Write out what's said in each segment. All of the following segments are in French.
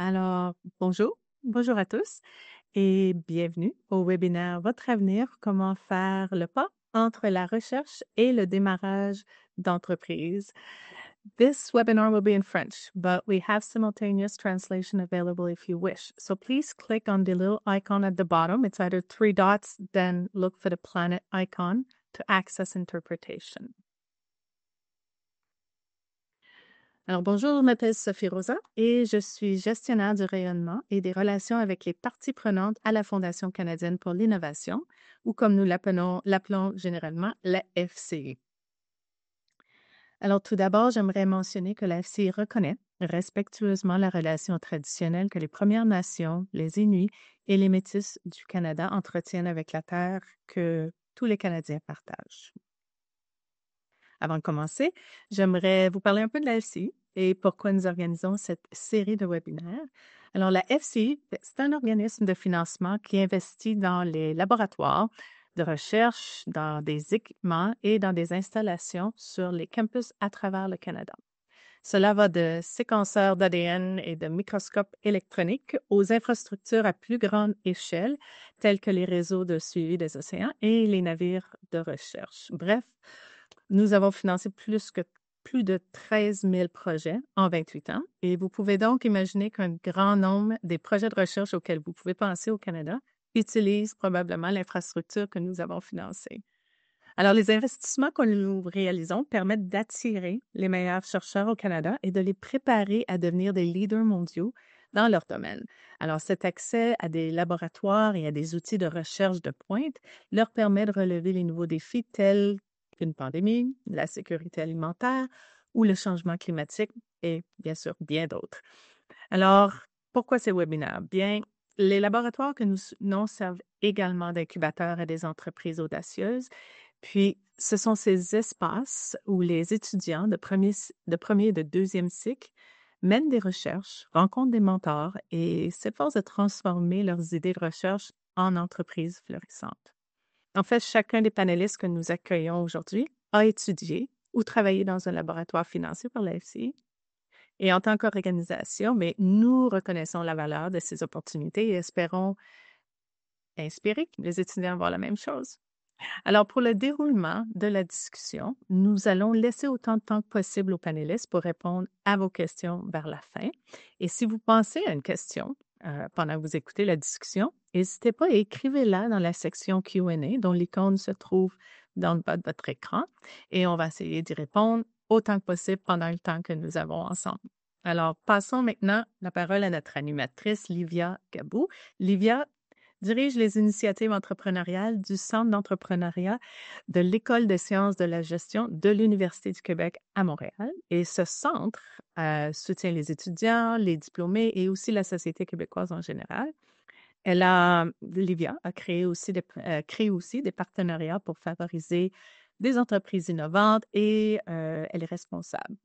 Alors, bonjour à tous et bienvenue au webinaire Votre avenir, comment faire le pas entre la recherche et le démarrage d'entreprise. This webinar will be in French, but we have simultaneous translation available if you wish. So please click on the little icon at the bottom. It's either three dots, then look for the planet icon to access interpretation. Alors, bonjour, je m'appelle Sophie Rosa et je suis gestionnaire du rayonnement et des relations avec les parties prenantes à la Fondation canadienne pour l'innovation, ou comme nous l'appelons généralement la FCI. Alors, tout d'abord, j'aimerais mentionner que la FCI reconnaît respectueusement la relation traditionnelle que les Premières Nations, les Inuits et les Métis du Canada entretiennent avec la terre que tous les Canadiens partagent. Avant de commencer, j'aimerais vous parler un peu de la FCI et pourquoi nous organisons cette série de webinaires. Alors, la FCI, c'est un organisme de financement qui investit dans les laboratoires de recherche, dans des équipements et dans des installations sur les campus à travers le Canada. Cela va de séquenceurs d'ADN et de microscopes électroniques aux infrastructures à plus grande échelle, telles que les réseaux de suivi des océans et les navires de recherche. Bref, nous avons financé plus de 13 000 projets en 28 ans et vous pouvez donc imaginer qu'un grand nombre des projets de recherche auxquels vous pouvez penser au Canada utilisent probablement l'infrastructure que nous avons financée. Alors, les investissements que nous réalisons permettent d'attirer les meilleurs chercheurs au Canada et de les préparer à devenir des leaders mondiaux dans leur domaine. Alors, cet accès à des laboratoires et à des outils de recherche de pointe leur permet de relever les nouveaux défis tels qu'une pandémie, la sécurité alimentaire ou le changement climatique et bien sûr bien d'autres. Alors, pourquoi ces webinaires? Bien, les laboratoires que nous soutenons servent également d'incubateurs à des entreprises audacieuses. Puis, ce sont ces espaces où les étudiants de premier et de deuxième cycle mènent des recherches, rencontrent des mentors et s'efforcent de transformer leurs idées de recherche en entreprises florissantes. En fait, chacun des panélistes que nous accueillons aujourd'hui a étudié ou travaillé dans un laboratoire financé par la FCI. Et en tant qu'organisation, mais nous reconnaissons la valeur de ces opportunités et espérons inspirer les étudiants à voir la même chose. Alors, pour le déroulement de la discussion, nous allons laisser autant de temps que possible aux panélistes pour répondre à vos questions vers la fin. Et si vous pensez à une question pendant que vous écoutez la discussion, n'hésitez pas et écrivez-la dans la section Q&A dont l'icône se trouve dans le bas de votre écran et on va essayer d'y répondre autant que possible pendant le temps que nous avons ensemble. Alors, passons maintenant la parole à notre animatrice, Livia Gabou. Livia dirige les initiatives entrepreneuriales du Centre d'entrepreneuriat de l'École des sciences de la gestion de l'Université du Québec à Montréal. Et ce centre soutient les étudiants, les diplômés et aussi la société québécoise en général. Livia a créé aussi des partenariats pour favoriser des entreprises innovantes et elle est responsable,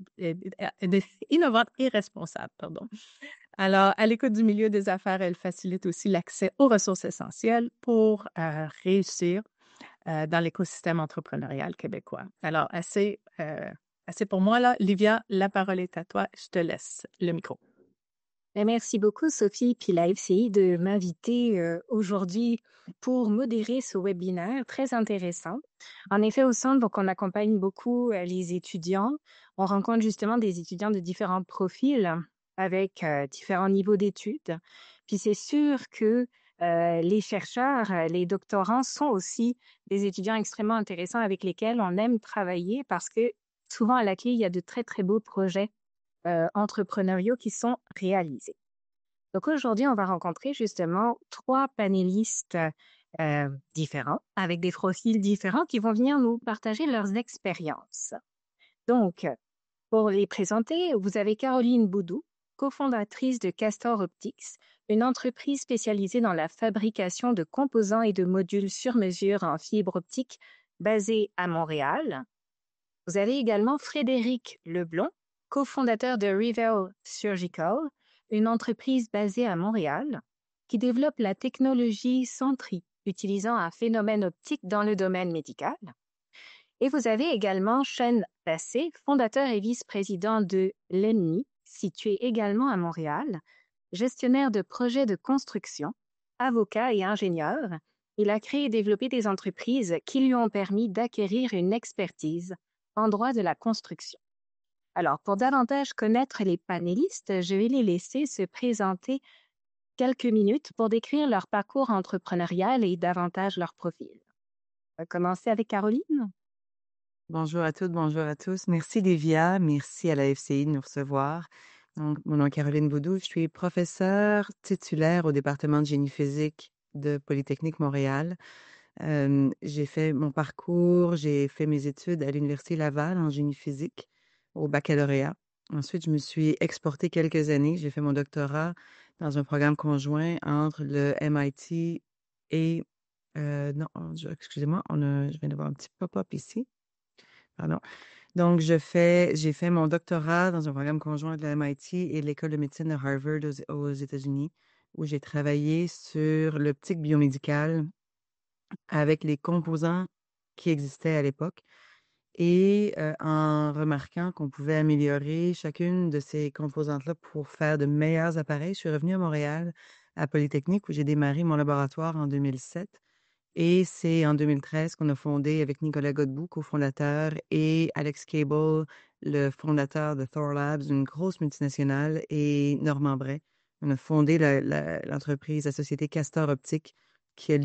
innovantes et responsables, pardon. Alors, à l'écoute du milieu des affaires, elle facilite aussi l'accès aux ressources essentielles pour réussir dans l'écosystème entrepreneurial québécois. Alors, assez pour moi là. Livia, la parole est à toi. Je te laisse le micro. Merci beaucoup, Sophie, puis la FCI de m'inviter aujourd'hui pour modérer ce webinaire très intéressant. En effet, au centre, donc, on accompagne beaucoup les étudiants. On rencontre justement des étudiants de différents profils avec différents niveaux d'études. Puis c'est sûr que les chercheurs, les doctorants sont aussi des étudiants extrêmement intéressants avec lesquels on aime travailler parce que souvent à la clé, il y a de très, très beaux projets entrepreneuriaux qui sont réalisés. Donc aujourd'hui, on va rencontrer justement 3 panélistes différents, avec des profils différents, qui vont venir nous partager leurs expériences. Donc, pour les présenter, vous avez Caroline Boudou, cofondatrice de Castor Optics, une entreprise spécialisée dans la fabrication de composants et de modules sur mesure en fibre optique basée à Montréal. Vous avez également Frédéric Leblond, cofondateur de Revel Surgical, une entreprise basée à Montréal qui développe la technologie Sentry, utilisant un phénomène optique dans le domaine médical. Et vous avez également Sean Bassé, fondateur et vice-président de l'ENMI, situé également à Montréal, gestionnaire de projets de construction, avocat et ingénieur. Il a créé et développé des entreprises qui lui ont permis d'acquérir une expertise en droit de la construction. Alors, pour davantage connaître les panélistes, je vais les laisser se présenter quelques minutes pour décrire leur parcours entrepreneurial et davantage leur profil. On va commencer avec Caroline. Bonjour à toutes, bonjour à tous. Merci Livia, merci à la FCI de nous recevoir. Donc, mon nom est Caroline Boudou, je suis professeure titulaire au département de génie physique de Polytechnique Montréal. J'ai fait mon parcours, j'ai fait mes études à l'Université Laval en génie physique au baccalauréat. Ensuite, je me suis exportée quelques années. J'ai fait mon doctorat dans un programme conjoint entre le MIT et... non, excusez-moi, je viens d'avoir un petit pop-up ici. Pardon. Donc, j'ai fait mon doctorat dans un programme conjoint de la MIT et l'École de médecine de Harvard aux États-Unis, où j'ai travaillé sur l'optique biomédicale avec les composants qui existaient à l'époque et en remarquant qu'on pouvait améliorer chacune de ces composantes-là pour faire de meilleurs appareils. Je suis revenue à Montréal, à Polytechnique, où j'ai démarré mon laboratoire en 2007. Et c'est en 2013 qu'on a fondé avec Nicolas Godbout, cofondateur, et Alex Cable, le fondateur de Thor Labs, une grosse multinationale, et Normand Bray. On a fondé l'entreprise, la société Castor Optique, qui a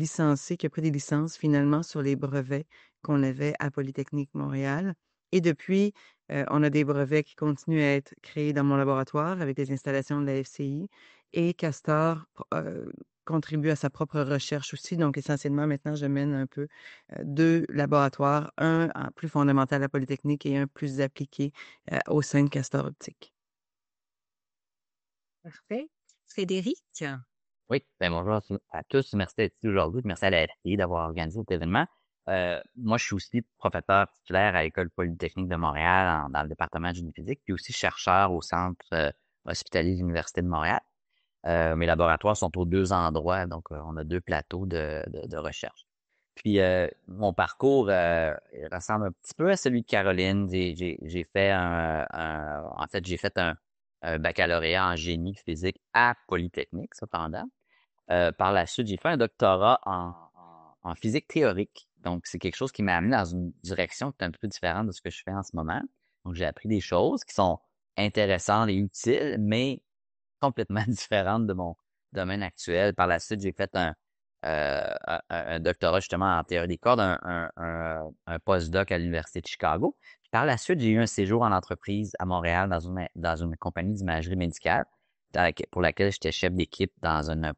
pris des licences finalement sur les brevets qu'on avait à Polytechnique Montréal. Et depuis, on a des brevets qui continuent à être créés dans mon laboratoire avec les installations de la FCI. Et Castor contribue à sa propre recherche aussi. Donc, essentiellement, maintenant, je mène un peu deux laboratoires, plus fondamental à Polytechnique et un plus appliqué au sein de Castor Optique. Parfait. Frédéric? Oui, ben bonjour à tous. Merci d'être ici aujourd'hui. Merci à la RTI d'avoir organisé cet événement. Moi, je suis aussi professeur titulaire à l'École polytechnique de Montréal dans le département de génie physique, puis aussi chercheur au Centre hospitalier de l'Université de Montréal. Mes laboratoires sont aux deux endroits, donc on a deux plateaux de recherche. Puis mon parcours il ressemble un petit peu à celui de Caroline. J'ai fait en fait, j'ai fait un baccalauréat en génie physique à Polytechnique, cependant. Par la suite, j'ai fait un doctorat en physique théorique. Donc, c'est quelque chose qui m'a amené dans une direction qui est un peu différente de ce que je fais en ce moment. Donc, j'ai appris des choses qui sont intéressantes et utiles, mais complètement différentes de mon domaine actuel. Par la suite, j'ai fait un doctorat justement en théorie des cordes, un postdoc à l'Université de Chicago. Puis par la suite, j'ai eu un séjour en entreprise à Montréal dans une compagnie d'imagerie médicale pour laquelle j'étais chef d'équipe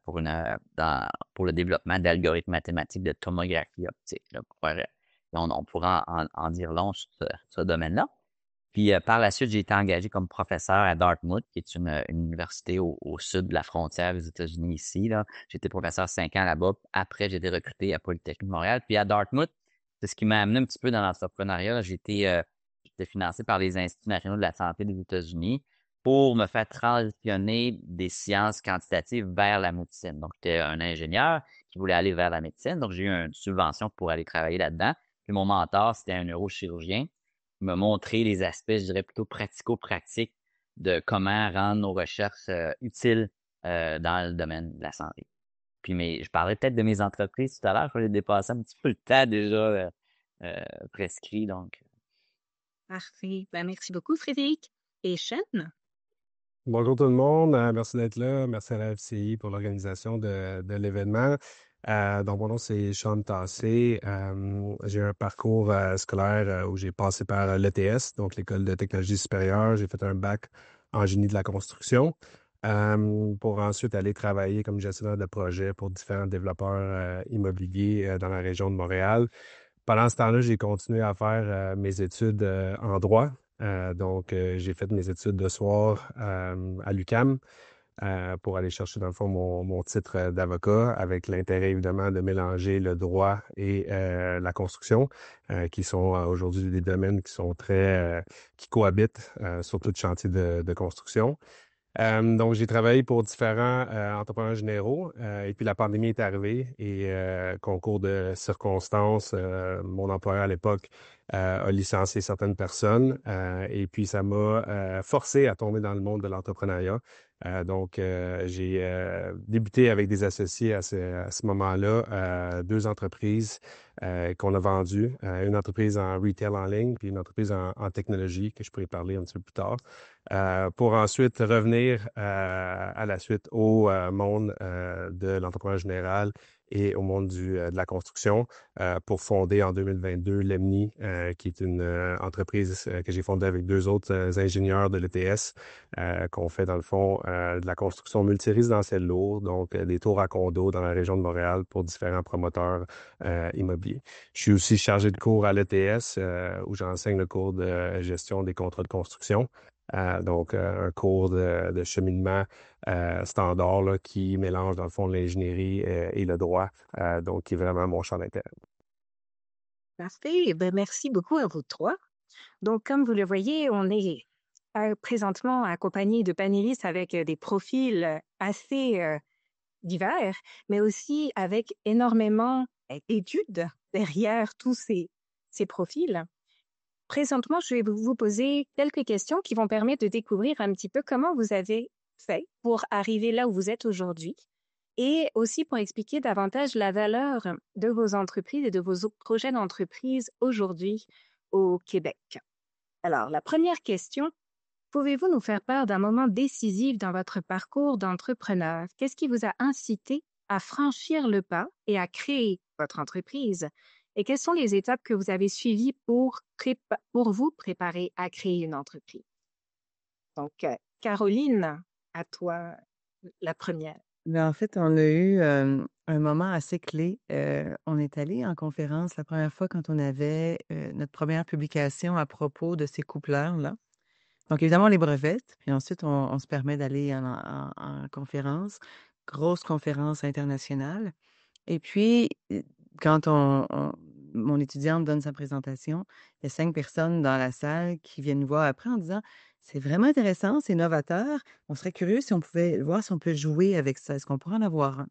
pour le développement d'algorithmes mathématiques de tomographie optique. Là, on pourra en dire long sur ce domaine-là. Puis par la suite, j'ai été engagé comme professeur à Dartmouth, qui est une université au sud de la frontière des États-Unis ici. Là. J'ai été professeur 5 ans là-bas. Après, j'ai été recruté à Polytechnique Montréal. Puis à Dartmouth, c'est ce qui m'a amené un petit peu dans l'entrepreneuriat. J'étais financé par les Instituts nationaux de la santé des États-Unis pour me faire transitionner des sciences quantitatives vers la médecine. Donc, j'étais un ingénieur qui voulait aller vers la médecine. Donc, j'ai eu une subvention pour aller travailler là-dedans. Puis mon mentor, c'était un neurochirurgien me montrer les aspects, je dirais, plutôt pratico-pratiques de comment rendre nos recherches utiles dans le domaine de la santé. Puis, je parlais peut-être de mes entreprises tout à l'heure. Je vais dépasser un petit peu le temps déjà prescrit. Donc, Parfait. Ben, merci beaucoup, Frédéric. Et Sean? Bonjour tout le monde, merci d'être là. Merci à la FCI pour l'organisation de l'événement. Donc, mon nom, c'est Sean Tassé. J'ai un parcours scolaire où j'ai passé par l'ETS, donc l'École de technologie supérieure. J'ai fait un bac en génie de la construction pour ensuite aller travailler comme gestionnaire de projet pour différents développeurs immobiliers dans la région de Montréal. Pendant ce temps-là, j'ai continué à faire mes études en droit. Donc, j'ai fait mes études de soir à l'UQAM pour aller chercher, dans le fond, mon titre d'avocat avec l'intérêt, évidemment, de mélanger le droit et la construction, qui sont aujourd'hui des domaines qui sont qui cohabitent sur tout chantier de construction. Donc, j'ai travaillé pour différents entrepreneurs généraux et puis la pandémie est arrivée et concours de circonstances, mon employeur à l'époque a licencié certaines personnes et puis ça m'a forcé à tomber dans le monde de l'entrepreneuriat. Donc, j'ai débuté avec des associés à ce moment-là, 2 entreprises qu'on a vendues, une entreprise en retail en ligne, puis une entreprise en technologie, que je pourrais parler un petit peu plus tard, pour ensuite revenir à la suite au monde de l'entrepreneuriat général et au monde de la construction pour fonder en 2022 Lemni, qui est une entreprise que j'ai fondée avec 2 autres ingénieurs de l'ETS, qu'on fait dans le fond de la construction multirésidentielle lourde, donc des tours à condos dans la région de Montréal pour différents promoteurs immobiliers. Je suis aussi chargé de cours à l'ETS où j'enseigne le cours de gestion des contrats de construction. Donc, un cours de cheminement standard là, qui mélange dans le fond l'ingénierie et le droit, donc qui est vraiment mon champ d'intérêt. Parfait. Ben, merci beaucoup à vous trois. Donc, comme vous le voyez, on est présentement accompagné de panélistes avec des profils assez divers, mais aussi avec énormément d'études derrière tous ces profils. Présentement, je vais vous poser quelques questions qui vont permettre de découvrir un petit peu comment vous avez fait pour arriver là où vous êtes aujourd'hui et aussi pour expliquer davantage la valeur de vos entreprises et de vos projets d'entreprise aujourd'hui au Québec. Alors, la première question, pouvez-vous nous faire part d'un moment décisif dans votre parcours d'entrepreneur? Qu'est-ce qui vous a incité à franchir le pas et à créer votre entreprise? Et quelles sont les étapes que vous avez suivies pour vous préparer à créer une entreprise? Donc, Caroline, à toi la première. Ben, en fait, on a eu un moment assez clé. On est allé en conférence la première fois quand on avait notre première publication à propos de ces coupleurs-là. Donc, évidemment, on les brevette, puis ensuite, on se permet d'aller en conférence, grosse conférence internationale. Et puis, quand mon étudiante donne sa présentation, il y a 5 personnes dans la salle qui viennent nous voir après en disant: «C'est vraiment intéressant, c'est novateur. On serait curieux si on pouvait voir si on peut jouer avec ça. Est-ce qu'on pourrait en avoir un?»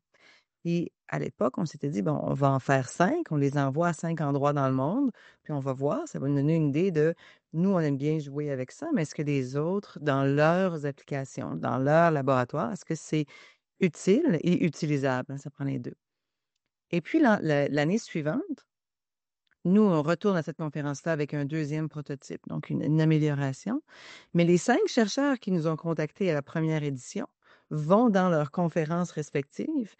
Et à l'époque, on s'était dit: «Bon, on va en faire 5, on les envoie à 5 endroits dans le monde, puis on va voir, ça va nous donner une idée de nous, on aime bien jouer avec ça, mais est-ce que les autres, dans leurs applications, dans leur laboratoire, est-ce que c'est utile et utilisable?» Ça prend les 2. Et puis l'année suivante, nous, on retourne à cette conférence-là avec un deuxième prototype, donc une amélioration. Mais les 5 chercheurs qui nous ont contactés à la première édition vont dans leurs conférences respectives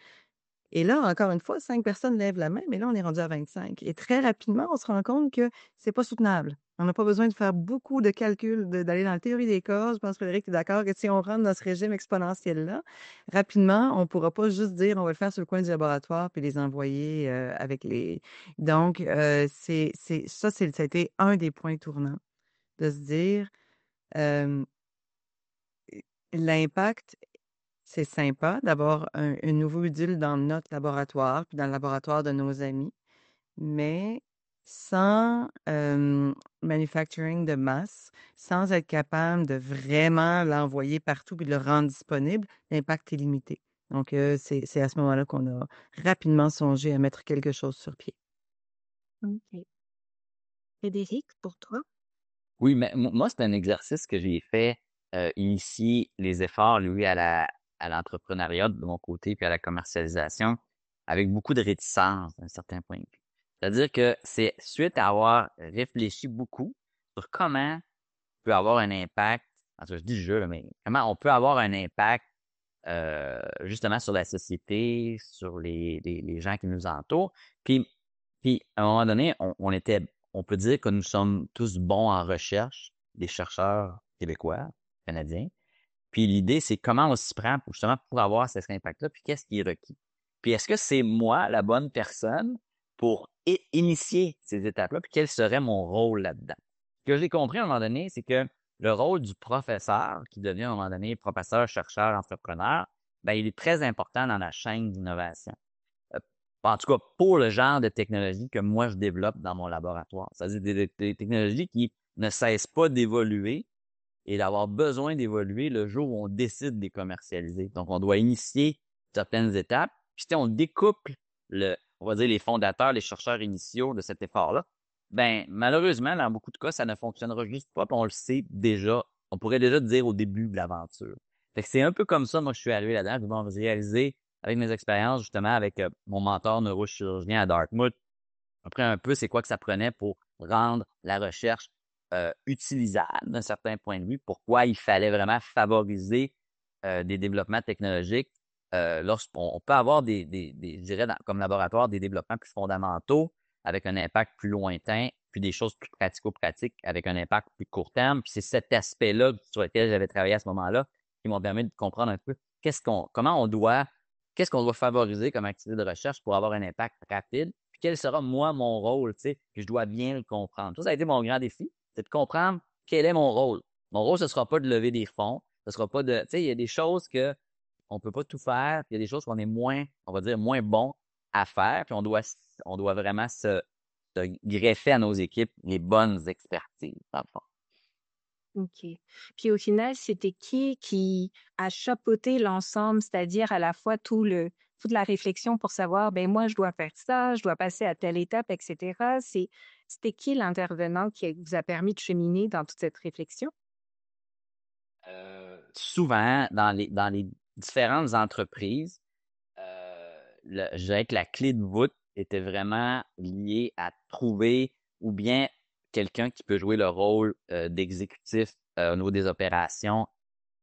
et là, encore une fois, 5 personnes lèvent la main, mais là, on est rendu à 25. Et très rapidement, on se rend compte que c'est pas soutenable. On n'a pas besoin de faire beaucoup de calculs, d'aller dans la théorie des causes. Je pense, Frédéric, tu es d'accord que si on rentre dans ce régime exponentiel-là, rapidement, on ne pourra pas juste dire on va le faire sur le coin du laboratoire puis les envoyer avec les. Donc, ça a été un des points tournants de se dire euh, l'impact. C'est sympa d'avoir un nouveau module dans notre laboratoire, puis dans le laboratoire de nos amis, mais sans manufacturing de masse, sans être capable de vraiment l'envoyer partout puis de le rendre disponible, l'impact est limité. Donc, c'est à ce moment-là qu'on a rapidement songé à mettre quelque chose sur pied. OK. Frédéric, pour toi? Oui, mais moi, c'est un exercice que j'ai fait, initier les efforts, lui, à l'entrepreneuriat de mon côté, puis à la commercialisation, avec beaucoup de réticence d'un certain point de vue. C'est-à-dire que c'est suite à avoir réfléchi beaucoup sur comment on peut avoir un impact, en tout cas, je dis je, là, mais comment on peut avoir un impact justement sur la société, sur les gens qui nous entourent. Puis à un moment donné, on peut dire que nous sommes tous bons en recherche, des chercheurs québécois, canadiens. Puis l'idée, c'est comment on s'y prend pour justement pour avoir cet impact-là, puis qu'est-ce qui est requis. Puis est-ce que c'est moi la bonne personne pour initier ces étapes-là, puis quel serait mon rôle là-dedans? Ce que j'ai compris à un moment donné, c'est que le rôle du professeur, qui devient à un moment donné professeur, chercheur, entrepreneur, ben, il est très important dans la chaîne d'innovation. Euh, En tout cas, pour le genre de technologie que moi, je développe dans mon laboratoire. C'est-à-dire des technologies qui ne cessent pas d'évoluer et d'avoir besoin d'évoluer le jour où on décide de les commercialiser. Donc, on doit initier certaines étapes. Puis, si on découple on va dire les fondateurs, les chercheurs initiaux de cet effort-là, ben malheureusement, dans beaucoup de cas, ça ne fonctionnera juste pas. Puis on le sait déjà. On pourrait déjà dire au début de l'aventure. Fait que c'est un peu comme ça, moi, que je suis arrivé là-dedans. Puis bon, j'ai réalisé avec mes expériences, justement, avec mon mentor neurochirurgien à Dartmouth, après un peu, c'est quoi que ça prenait pour rendre la recherche utilisable d'un certain point de vue, pourquoi il fallait vraiment favoriser des développements technologiques. Lorsqu'on on peut avoir je dirais, comme laboratoire, des développements plus fondamentaux avec un impact plus lointain, puis des choses plus pratico-pratiques avec un impact plus court terme. Puis c'est cet aspect-là sur lequel j'avais travaillé à ce moment-là qui m'ont permis de comprendre un peu qu'est-ce qu'on doit favoriser comme activité de recherche pour avoir un impact rapide, puis quel sera, moi, mon rôle, tu sais, puis je dois bien le comprendre. Ça a été mon grand défi, c'est de comprendre quel est mon rôle. Mon rôle, ce ne sera pas de lever des fonds, ce ne sera pas de, tu sais, il y a des choses que on peut pas tout faire, puis il y a des choses qu'on est moins, on va dire, moins bon à faire, puis on doit vraiment se greffer à nos équipes les bonnes expertises, dans le fond. OK. Puis au final, c'était qui a chapeauté l'ensemble, c'est-à-dire à la fois toute la réflexion pour savoir, ben moi, je dois faire ça, je dois passer à telle étape, etc. C'était qui l'intervenant qui vous a permis de cheminer dans toute cette réflexion? Souvent, dans les différentes entreprises, je dirais que la clé de voûte était vraiment liée à trouver ou bien quelqu'un qui peut jouer le rôle d'exécutif au niveau des opérations,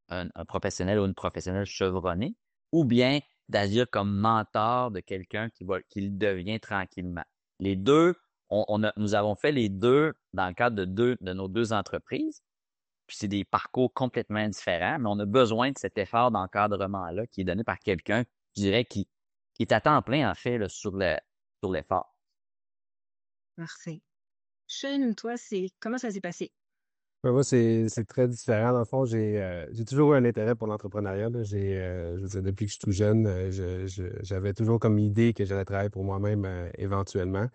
un professionnel ou une professionnelle chevronnée, ou bien d'agir comme mentor de quelqu'un qui le devient tranquillement. Les deux, nous avons fait les deux dans le cadre de nos deux entreprises. Puis c'est des parcours complètement différents, mais on a besoin de cet effort d'encadrement-là qui est donné par quelqu'un, je dirais, qui est à temps plein, en fait, là, sur l'effort. Parfait. Sean, toi, comment ça s'est passé? Ouais, moi, c'est très différent. Dans le fond, j'ai toujours eu un intérêt pour l'entrepreneuriat, là. Je veux dire, depuis que je suis tout jeune, j'avais toujours comme idée que j'allais travailler pour moi-même éventuellement.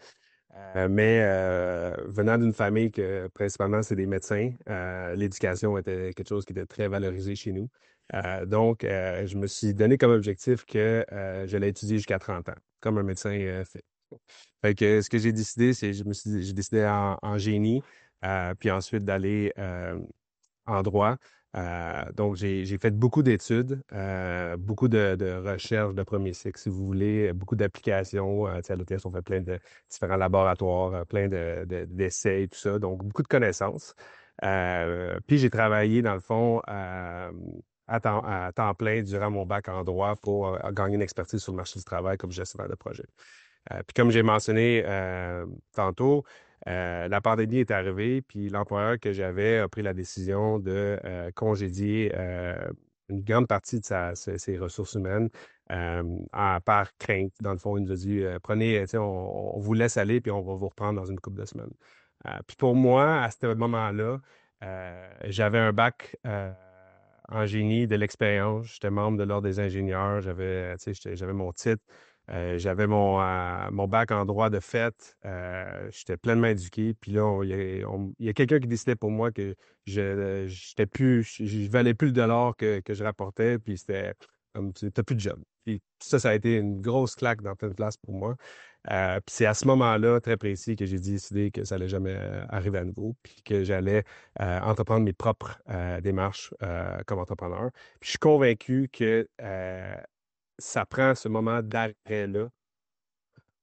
Mais venant d'une famille que principalement c'est des médecins, l'éducation était quelque chose qui était très valorisé chez nous. Donc, je me suis donné comme objectif que j'allais étudier jusqu'à 30 ans, comme un médecin fait. Fait que ce que j'ai décidé, c'est j'ai décidé en génie, puis ensuite d'aller en droit. Donc, j'ai fait beaucoup d'études, beaucoup de recherches de premier cycle, si vous voulez, beaucoup d'applications. Tu sais, à l'hôtel, on fait plein de différents laboratoires, plein d'essais et tout ça. Donc, beaucoup de connaissances. Puis, j'ai travaillé, dans le fond, à temps plein durant mon bac en droit pour gagner une expertise sur le marché du travail comme gestionnaire de projet. Puis comme j'ai mentionné tantôt, la pandémie est arrivée, puis l'employeur que j'avais a pris la décision de congédier une grande partie de ses ressources humaines par crainte. Dans le fond, il nous a dit, prenez, tu sais, on vous laisse aller, puis on va vous reprendre dans une couple de semaines. Puis pour moi, à ce moment-là, j'avais un bac en génie, de l'expérience. J'étais membre de l'Ordre des ingénieurs. Tu sais, j'avais mon titre. J'avais mon bac en droit de fait. J'étais pleinement éduqué. Puis là, il y a quelqu'un qui décidait pour moi que je valais plus le dollar que je rapportais. Puis c'était comme, t'as plus de job. Puis ça a été une grosse claque dans plein de places pour moi. Puis c'est à ce moment-là, très précis, que j'ai décidé que ça allait jamais arriver à nouveau. Puis que j'allais entreprendre mes propres démarches comme entrepreneur. Puis je suis convaincu que ça prend ce moment d'arrêt-là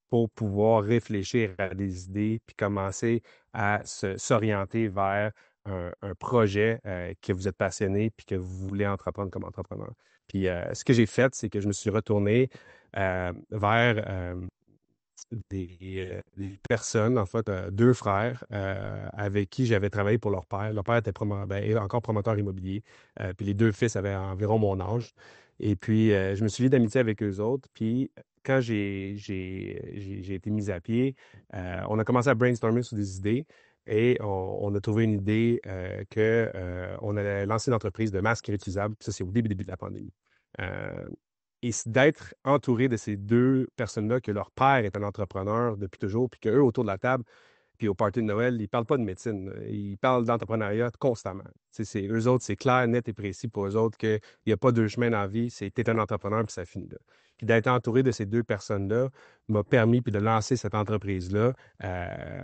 pour pouvoir réfléchir à des idées puis commencer à s'orienter vers un projet que vous êtes passionné puis que vous voulez entreprendre comme entrepreneur. Puis ce que j'ai fait, c'est que je me suis retourné vers des personnes, en fait, deux frères avec qui j'avais travaillé pour leur père. Leur père était encore promoteur immobilier, puis les deux fils avaient environ mon âge. Et puis, je me suis lié d'amitié avec eux autres. Puis, quand j'ai été mis à pied, on a commencé à brainstormer sur des idées et on a trouvé une idée on allait lancer une entreprise de masques réutilisables. Puis ça, c'est au début de la pandémie. Euh, et d'être entouré de ces deux personnes-là, que leur père est un entrepreneur depuis toujours, puis qu'eux, autour de la table, puis au party de Noël, ils ne parlent pas de médecine. Ils parlent d'entrepreneuriat constamment. C'est eux autres, c'est clair, net et précis pour eux autres qu'il n'y a pas deux chemins dans la vie, c'est t'es un entrepreneur puis ça finit là. Puis d'être entouré de ces deux personnes-là m'a permis puis de lancer cette entreprise-là.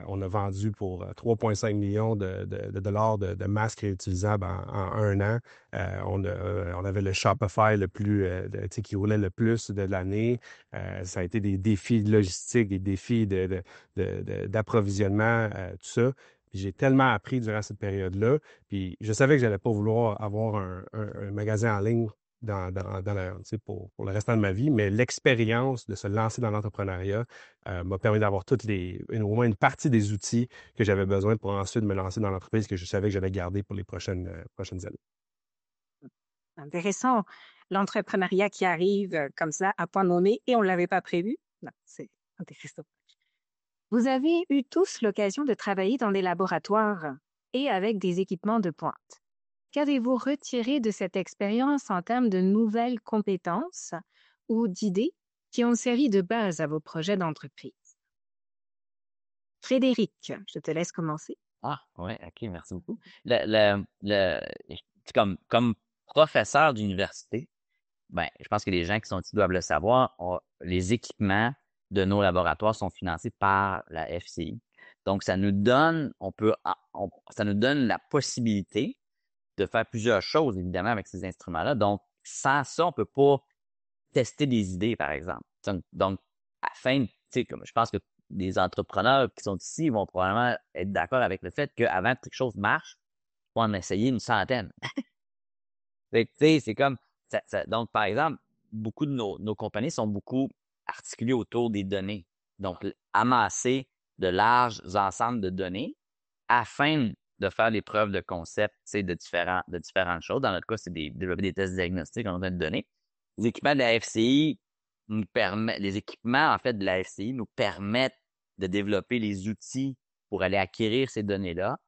On a vendu pour 3,5 millions de dollars de masques réutilisables en un an. On avait le Shopify le plus, tu sais, qui roulait le plus de l'année. Ça a été des défis logistiques, des défis d'approvisionnement, tout ça. Puis j'ai tellement appris durant cette période-là. Puis je savais que j'allais pas vouloir avoir un magasin en ligne tu sais, pour le restant de ma vie, mais l'expérience de se lancer dans l'entrepreneuriat m'a permis d'avoir au moins une partie des outils que j'avais besoin pour ensuite me lancer dans l'entreprise que je savais que j'allais garder pour les prochaines années. Intéressant. L'entrepreneuriat qui arrive comme ça, à point nommé, et on ne l'avait pas prévu. Non, c'est intéressant. Vous avez eu tous l'occasion de travailler dans des laboratoires et avec des équipements de pointe. Qu'avez-vous retiré de cette expérience en termes de nouvelles compétences ou d'idées qui ont servi de base à vos projets d'entreprise? Frédéric, je te laisse commencer. Ah, ouais, OK, merci beaucoup. Comme professeur d'université, ben, je pense que les gens qui sont ici doivent le savoir, les équipements de nos laboratoires sont financés par la FCI. Donc, ça nous donne, ça nous donne la possibilité de faire plusieurs choses, évidemment, avec ces instruments-là. Donc, sans ça, on peut pas tester des idées, par exemple. Donc, afin, tu sais, comme je pense que les entrepreneurs qui sont ici vont probablement être d'accord avec le fait qu'avant que quelque chose marche, il faut en essayer une centaine. Fait que, tu sais, c'est comme, donc, par exemple, beaucoup de nos compagnies sont beaucoup articulées autour des données. Donc, amasser de larges ensembles de données afin de faire des preuves de concept, tu sais, de différentes choses. Dans notre cas, c'est développer des tests diagnostiques en de données. Les équipements de la FCI les équipements, en fait, de la FCI nous permettent de développer les outils pour aller acquérir ces données-là,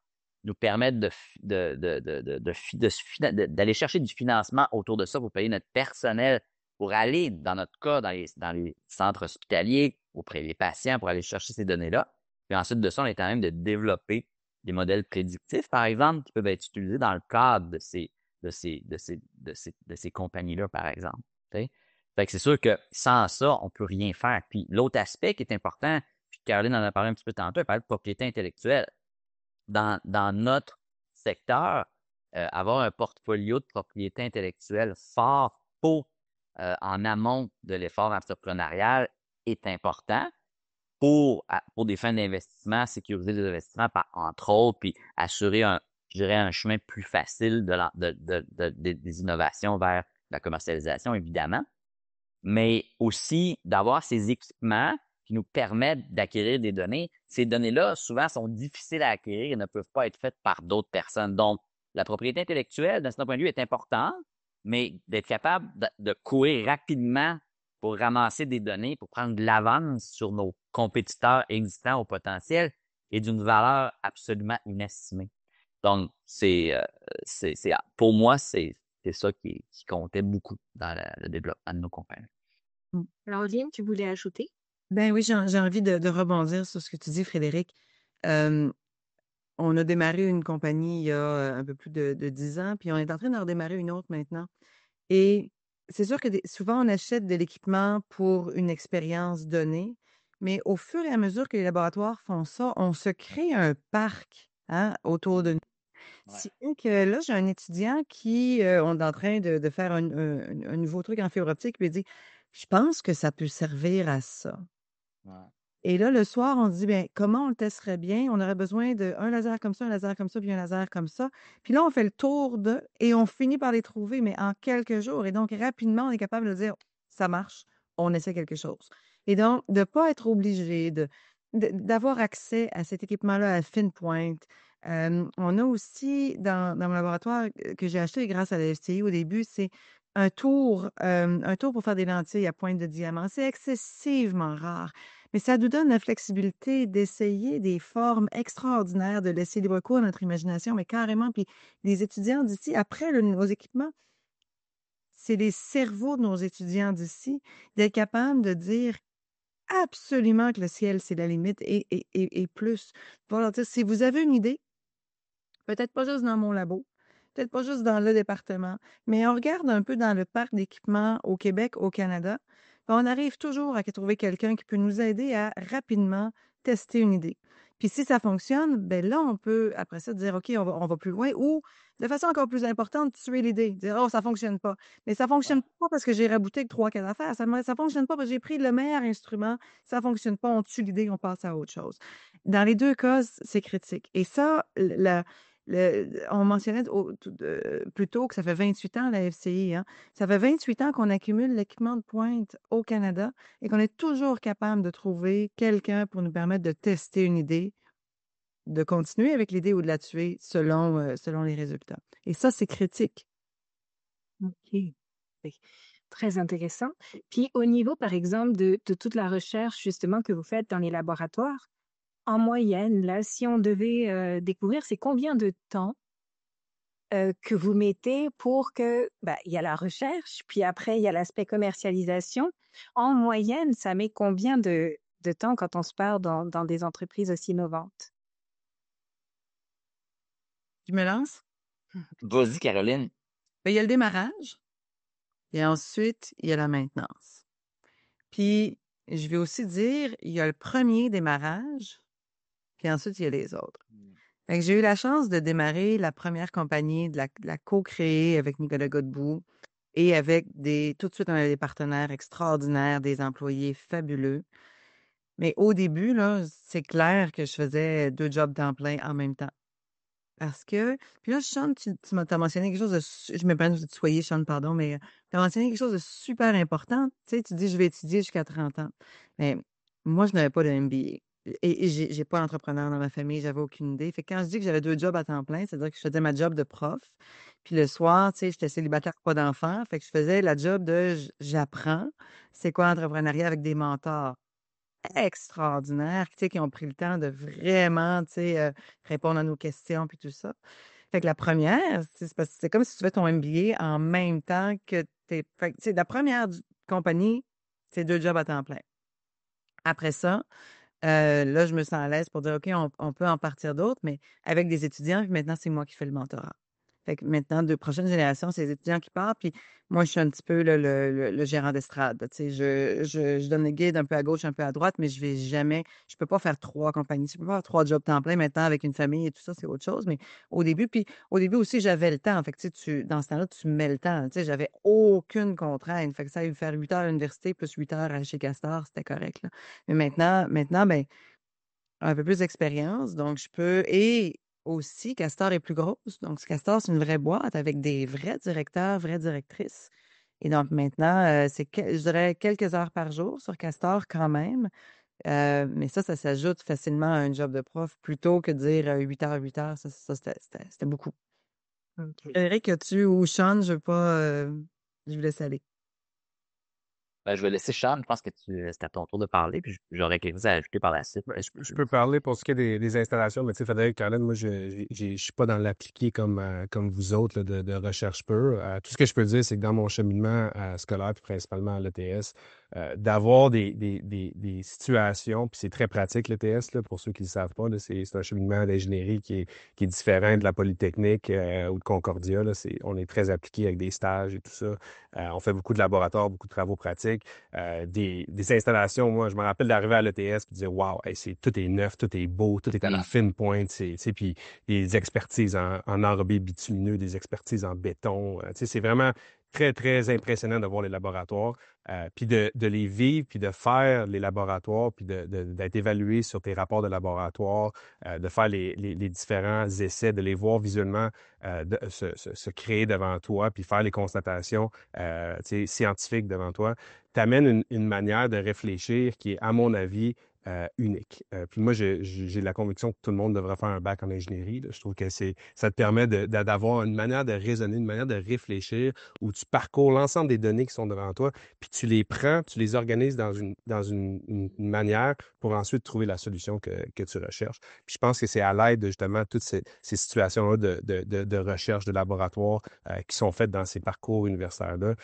nous permettent d'aller chercher du financement autour de ça pour payer notre personnel, pour aller, dans notre cas, dans les centres hospitaliers, auprès des patients, pour aller chercher ces données-là. Puis ensuite de ça, on est en train de développer des modèles prédictifs, par exemple, qui peuvent être utilisés dans le cadre de ces compagnies-là, par exemple. T'sais? Fait que c'est sûr que sans ça, on peut rien faire. Puis l'autre aspect qui est important, puis Caroline en a parlé un petit peu tantôt, elle parlait de propriété intellectuelle. Dans notre secteur, avoir un portfolio de propriété intellectuelle fort en amont de l'effort entrepreneurial est important pour des fins d'investissement, sécuriser les investissements, entre autres, puis assurer je dirais, un chemin plus facile des innovations vers la commercialisation, évidemment, mais aussi d'avoir ces équipements qui nous permettent d'acquérir des données. Ces données-là, souvent, sont difficiles à acquérir et ne peuvent pas être faites par d'autres personnes. Donc, la propriété intellectuelle, d'un certain point de vue, est importante, mais d'être capable de courir rapidement pour ramasser des données, pour prendre de l'avance sur nos compétiteurs existants au potentiel est d'une valeur absolument inestimée. Donc, pour moi, c'est ça qui comptait beaucoup dans le développement de nos compagnies. Laureline, tu voulais ajouter? Ben oui, j'ai envie de rebondir sur ce que tu dis, Frédéric. On a démarré une compagnie il y a un peu plus de 10 ans, puis on est en train d'en redémarrer une autre maintenant. Et c'est sûr que souvent, on achète de l'équipement pour une expérience donnée, mais au fur et à mesure que les laboratoires font ça, on se crée un parc, hein, autour de nous. Ouais. Si bien que là, j'ai un étudiant qui on est en train de faire un nouveau truc en fibre optique, puis il dit, je pense que ça peut servir à ça. Ouais. Et là, le soir, on se dit, bien, comment on le testerait bien? On aurait besoin d'un laser comme ça, un laser comme ça, puis un laser comme ça. Puis là, on fait le tour et on finit par les trouver, mais en quelques jours. Et donc, rapidement, on est capable de dire, ça marche, on essaie quelque chose. Et donc, de ne pas être obligé d'avoir accès à cet équipement-là à fine pointe. On a aussi, dans mon laboratoire que j'ai acheté grâce à la FCI au début, c'est un tour pour faire des lentilles à pointe de diamant. C'est excessivement rare. Mais ça nous donne la flexibilité d'essayer des formes extraordinaires, de laisser libre cours à notre imagination, mais carrément. Puis les étudiants d'ici, après nos équipements, c'est les cerveaux de nos étudiants d'ici, d'être capables de dire absolument que le ciel, c'est la limite et plus. Pour leur dire, si vous avez une idée, peut-être pas juste dans mon labo, peut-être pas juste dans le département, mais on regarde un peu dans le parc d'équipements au Québec, au Canada, puis on arrive toujours à trouver quelqu'un qui peut nous aider à rapidement tester une idée. Puis si ça fonctionne, ben là, on peut après ça dire, OK, on va plus loin ou de façon encore plus importante, tuer l'idée, dire, oh, ça fonctionne pas. Mais ça fonctionne pas parce que j'ai rabouté avec 3, 4 affaires. Ça fonctionne pas parce que j'ai pris le meilleur instrument. Ça fonctionne pas, on tue l'idée, on passe à autre chose. Dans les deux cas, c'est critique. Et ça, on mentionnait plus tôt que ça fait 28 ans, la FCI, hein. Ça fait 28 ans qu'on accumule l'équipement de pointe au Canada et qu'on est toujours capable de trouver quelqu'un pour nous permettre de tester une idée, de continuer avec l'idée ou de la tuer selon les résultats. Et ça, c'est critique. OK. Oui. Très intéressant. Puis au niveau, par exemple, de toute la recherche justement que vous faites dans les laboratoires, en moyenne, là, si on devait découvrir, c'est combien de temps que vous mettez pour que, il y a la recherche, puis après, il y a l'aspect commercialisation. En moyenne, ça met combien de temps quand on se parle dans des entreprises aussi innovantes? Tu me lances? Vas-y, Caroline. Ben, il y a le démarrage et ensuite, il y a la maintenance. Puis, je vais aussi dire, il y a le premier démarrage, puis ensuite, il y a les autres. Fait que j'ai eu la chance de démarrer la première compagnie, de la co-créer avec Nicolas Godbout et avec tout de suite, on avait des partenaires extraordinaires, des employés fabuleux. Mais au début, là, c'est clair que je faisais 2 jobs temps plein en même temps. Parce que puis là, Sean, tu as mentionné quelque chose je me permets de te tutoyer, Sean, pardon, mais tu as mentionné quelque chose de super important. Tu sais, tu dis: «Je vais étudier jusqu'à 30 ans». Mais moi, je n'avais pas de MBA et j'ai pas d'entrepreneur dans ma famille, j'avais aucune idée. Fait que quand je dis que j'avais 2 jobs à temps plein, c'est-à-dire que je faisais ma job de prof, puis le soir, tu sais, j'étais célibataire, pas d'enfant, fait que je faisais la job de j'apprends c'est quoi l'entrepreneuriat avec des mentors extraordinaires, tu sais, qui ont pris le temps de vraiment, tu sais, répondre à nos questions puis tout ça. Fait que la première, c'est parce que c'est comme si tu fais ton MBA en même temps que tes fait que, tu sais, la première compagnie, c'est 2 jobs à temps plein. Après ça, là, je me sens à l'aise pour dire: «OK, on peut en partir d'autres», mais avec des étudiants, puis maintenant, c'est moi qui fais le mentorat. Fait que maintenant, de prochaines générations, c'est les étudiants qui partent, puis moi, je suis un petit peu le gérant d'estrade, là, tu sais. Je donne les guides un peu à gauche, un peu à droite, mais je peux pas faire 3 compagnies. Je peux pas faire 3 jobs temps plein maintenant avec une famille et tout ça, c'est autre chose, mais au début aussi, j'avais le temps. Fait que, tu sais, dans ce temps-là, tu mets le temps. Tu sais, j'avais aucune contrainte. Fait que ça allait me faire 8 heures à l'université plus 8 heures chez Castor, c'était correct, là. Mais maintenant, ben, un peu plus d'expérience, donc je peux et aussi Castor est plus grosse, donc Castor, c'est une vraie boîte avec des vrais directeurs, vraies directrices et donc maintenant, c'est je dirais quelques heures par jour sur Castor quand même, mais ça s'ajoute facilement à un job de prof plutôt que de dire, 8 heures, ça c'était beaucoup. OK. Frédéric, as-tu ou Sean, je veux pas, je vous laisse aller. Ben, je vais laisser Sean. Je pense que c'est à ton tour de parler, puis j'aurais quelque chose à ajouter par la suite. Ben, je peux parler pour ce qui est des installations, mais tu sais, Frédéric, Caroline, moi, je suis pas dans l'appliqué comme vous autres là, de recherche pure. Tout ce que je peux dire, c'est que dans mon cheminement scolaire, puis principalement à l'ETS, d'avoir des situations, puis c'est très pratique l'ETS, là, pour ceux qui ne le savent pas, là, c'est un cheminement d'ingénierie qui est différent de la Polytechnique ou de Concordia. Là, on est très appliqué avec des stages et tout ça. On fait beaucoup de laboratoires, beaucoup de travaux pratiques. Des installations, moi, je me rappelle d'arriver à l'ETS et de dire, wow, hey, tout est neuf, tout est beau, tout est à la fine pointe. Puis des expertises en enrobé bitumineux, des expertises en béton. C'est vraiment très, très impressionnant de voir les laboratoires, puis de les vivre, puis de faire les laboratoires, puis d'être évalué sur tes rapports de laboratoire, de faire les différents essais, de les voir visuellement se créer devant toi, puis faire les constatations scientifiques devant toi, t'amène une manière de réfléchir qui est, à mon avis, unique. Puis moi, j'ai la conviction que tout le monde devrait faire un bac en ingénierie, là. Je trouve que ça te permet d'avoir une manière de raisonner, une manière de réfléchir où tu parcours l'ensemble des données qui sont devant toi, puis tu les prends, tu les organises dans une manière pour ensuite trouver la solution que tu recherches. Puis je pense que c'est à l'aide de justement toutes ces situations-là de recherche, de laboratoire qui sont faites dans ces parcours universitaires-là,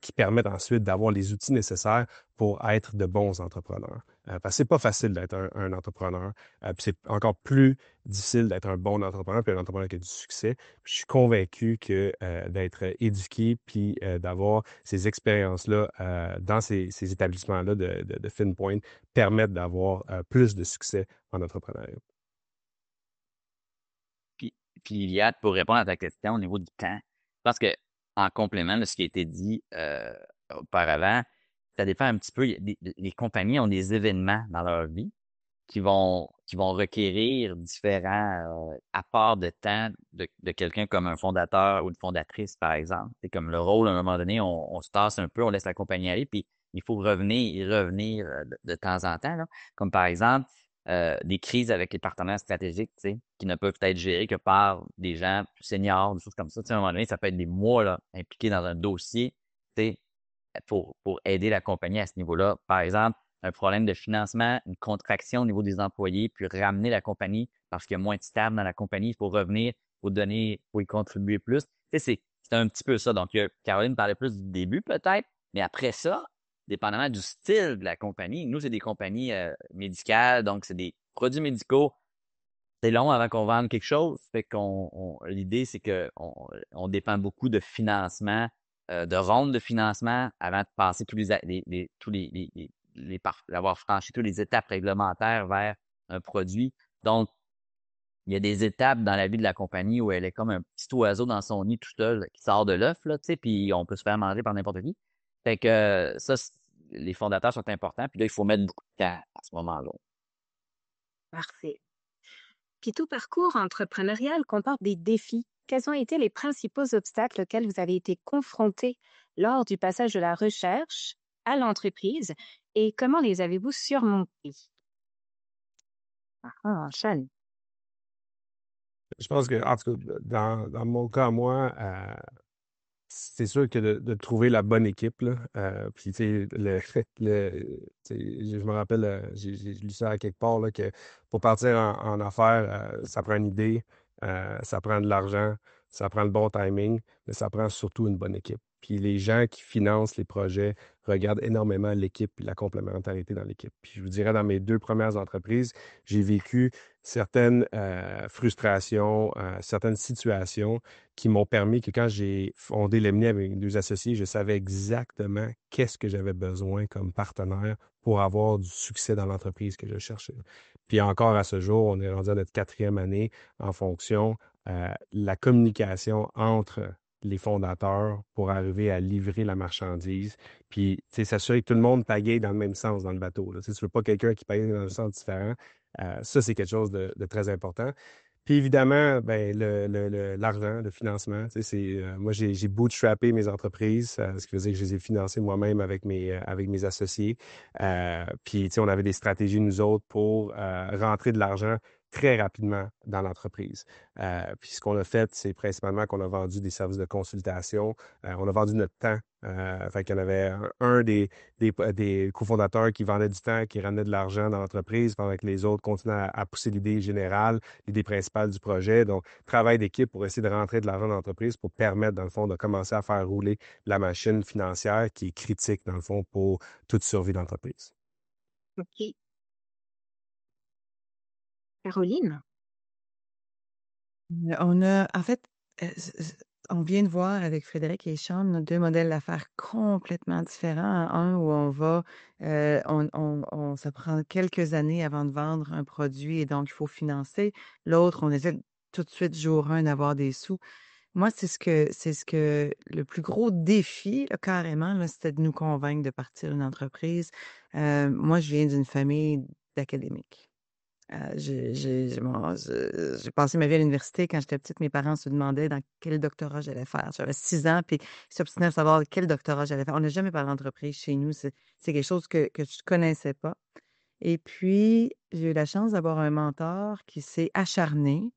qui permettent ensuite d'avoir les outils nécessaires pour être de bons entrepreneurs. parce que c'est pas facile d'être un entrepreneur. Puis c'est encore plus difficile d'être un bon entrepreneur, puis un entrepreneur qui a du succès. Puis je suis convaincu que d'être éduqué, puis d'avoir ces expériences-là dans ces établissements-là de FinPoint permettent d'avoir plus de succès en entrepreneuriat. Puis, puis Liliane, pour répondre à ta question au niveau du temps, je pense que en complément de ce qui a été dit auparavant, ça dépend un petit peu. Les compagnies ont des événements dans leur vie qui vont requérir différents apports de temps de quelqu'un comme un fondateur ou une fondatrice, par exemple. C'est comme le rôle, à un moment donné, on se tasse un peu, on laisse la compagnie aller, puis il faut revenir et revenir de temps en temps, là. Comme par exemple, des crises avec les partenaires stratégiques, tu sais, qui ne peuvent être gérées que par des gens plus seniors, des choses comme ça. Tu sais, à un moment donné, ça peut être des mois là, impliqués dans un dossier, tu sais, pour aider la compagnie à ce niveau-là. Par exemple, un problème de financement, une contraction au niveau des employés, puis ramener la compagnie parce qu'il y a moins de stable dans la compagnie, il faut revenir, il faut donner, il faut y contribuer plus. Tu sais, c'est un petit peu ça. Donc, Caroline parlait plus du début peut-être, mais après ça, dépendamment du style de la compagnie, nous, c'est des compagnies médicales, donc c'est des produits médicaux. C'est long avant qu'on vende quelque chose. Fait l'idée, c'est qu'on dépend beaucoup de financement, de rondes de financement avant de passer tous d'avoir franchi toutes les étapes réglementaires vers un produit. Donc, il y a des étapes dans la vie de la compagnie où elle est comme un petit oiseau dans son nid tout seul qui sort de l'œuf, là, tu sais, puis on peut se faire manger par n'importe qui. Fait que les fondateurs sont importants, puis là, il faut mettre beaucoup de temps à ce moment-là. Parfait. Puis tout parcours entrepreneurial comporte des défis. Quels ont été les principaux obstacles auxquels vous avez été confrontés lors du passage de la recherche à l'entreprise et comment les avez-vous surmontés? Ah, Sean. Je pense que, en tout cas, dans mon cas, moi, c'est sûr que de trouver la bonne équipe, là, puis, tu sais, tu sais, je me rappelle, j'ai lu ça à quelque part, là, que pour partir en affaires, ça prend une idée, ça prend de l'argent, ça prend le bon timing, mais ça prend surtout une bonne équipe. Puis les gens qui financent les projets regardent énormément l'équipe et la complémentarité dans l'équipe. Puis je vous dirais, dans mes 2 premières entreprises, j'ai vécu certaines frustrations, certaines situations qui m'ont permis que quand j'ai fondé Lemni avec mes 2 associés, je savais exactement qu'est-ce que j'avais besoin comme partenaire pour avoir du succès dans l'entreprise que je cherchais. Puis encore à ce jour, on est rendu à notre 4e année en fonction. La communication entre les fondateurs pour arriver à livrer la marchandise, puis s'assurer que tout le monde pagaille dans le même sens dans le bateau. Là. Tu ne veux pas quelqu'un qui paye dans un sens différent. Ça, c'est quelque chose de très important. Puis évidemment, ben, l'argent, le financement, moi, j'ai bootstrappé mes entreprises, ce qui veut dire que je les ai financées moi-même avec mes associés. Puis, on avait des stratégies, nous autres, pour rentrer de l'argent très rapidement dans l'entreprise. Puis ce qu'on a fait, c'est principalement qu'on a vendu des services de consultation. On a vendu notre temps. Fait qu'il y en avait un des cofondateurs qui vendait du temps, qui ramenait de l'argent dans l'entreprise, pendant que les autres continuaient à pousser l'idée générale, l'idée principale du projet. Donc, travail d'équipe pour essayer de rentrer de l'argent dans l'entreprise pour permettre, dans le fond, de commencer à faire rouler la machine financière qui est critique, dans le fond, pour toute survie d'entreprise. OK. Caroline? En fait, on vient de voir avec Frédéric et Sean nos 2 modèles d'affaires complètement différents. Un où ça prend quelques années avant de vendre un produit et donc il faut financer. L'autre, on essaie tout de suite, jour 1, d'avoir des sous. Moi, c'est ce que le plus gros défi, là, carrément, là, c'était de nous convaincre de partir une entreprise. Moi, je viens d'une famille d'académiques. J'ai passé ma vie à l'université. Quand j'étais petite, mes parents se demandaient dans quel doctorat j'allais faire. J'avais 6 ans, puis ils s'obstinaient à savoir quel doctorat j'allais faire. On n'a jamais parlé d'entreprise chez nous. C'est quelque chose que je connaissais pas. Et puis, j'ai eu la chance d'avoir un mentor qui s'est acharné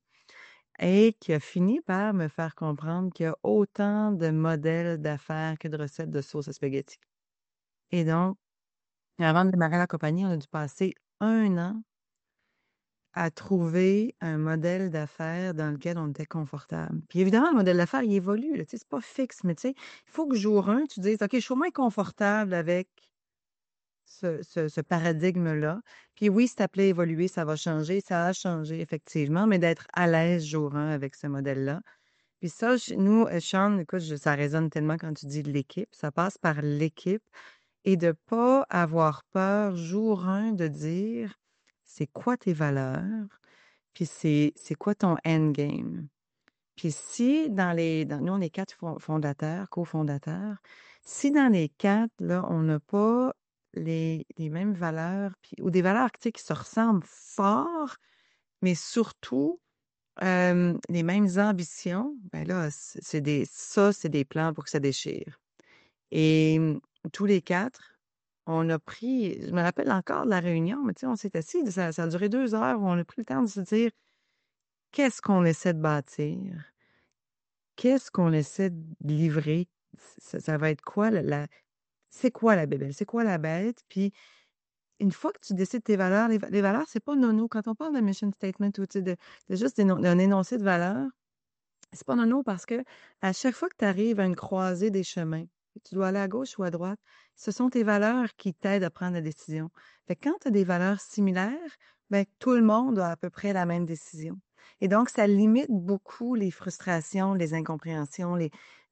et qui a fini par me faire comprendre qu'il y a autant de modèles d'affaires que de recettes de sauce à spaghetti. Et donc, avant de démarrer la compagnie, on a dû passer 1 an à trouver un modèle d'affaires dans lequel on était confortable. Puis évidemment, le modèle d'affaires, il évolue, là, tu sais, c'est pas fixe, mais tu sais, il faut que jour 1, tu dises, OK, je suis au moins confortable avec ce paradigme-là. Puis oui, c'est appelé évoluer, ça va changer, ça a changé effectivement, mais d'être à l'aise jour 1 avec ce modèle-là. Puis ça, nous, Sean, écoute, ça résonne tellement quand tu dis l'équipe, ça passe par l'équipe et de pas avoir peur jour 1 de dire c'est quoi tes valeurs, puis c'est quoi ton endgame. Puis si nous, on est 4 fondateurs, cofondateurs, si dans les 4, là, on n'a pas les mêmes valeurs, puis, ou des valeurs, tu sais, qui se ressemblent fort, mais surtout les mêmes ambitions, ben là, c'est des plans pour que ça déchire. Et tous les 4, on a pris, je me rappelle encore de la réunion, mais tu sais, on s'est assis, ça a duré 2 heures, où on a pris le temps de se dire, qu'est-ce qu'on essaie de bâtir? Qu'est-ce qu'on essaie de livrer? Ça va être quoi c'est quoi la bébelle? C'est quoi la bête? Puis une fois que tu décides tes valeurs, les valeurs, c'est pas nono. Quand on parle de mission statement ou tu sais, de juste d'un énoncé de valeurs, c'est pas nono parce que à chaque fois que tu arrives à une croisée des chemins, tu dois aller à gauche ou à droite, ce sont tes valeurs qui t'aident à prendre la décision. Fait que quand tu as des valeurs similaires, ben, tout le monde a à peu près la même décision. Et donc, ça limite beaucoup les frustrations, les incompréhensions.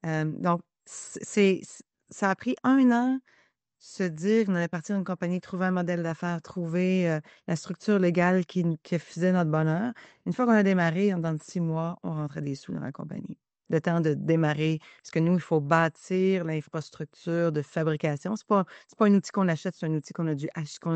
Donc, ça a pris 1 an se dire qu'on allait partir d'une compagnie, trouver un modèle d'affaires, trouver la structure légale qui faisait notre bonheur. Une fois qu'on a démarré, dans 6 mois, on rentrait des sous dans la compagnie. Le temps de démarrer, parce que nous, il faut bâtir l'infrastructure de fabrication. C'est pas un outil qu'on achète, c'est un outil qu'on a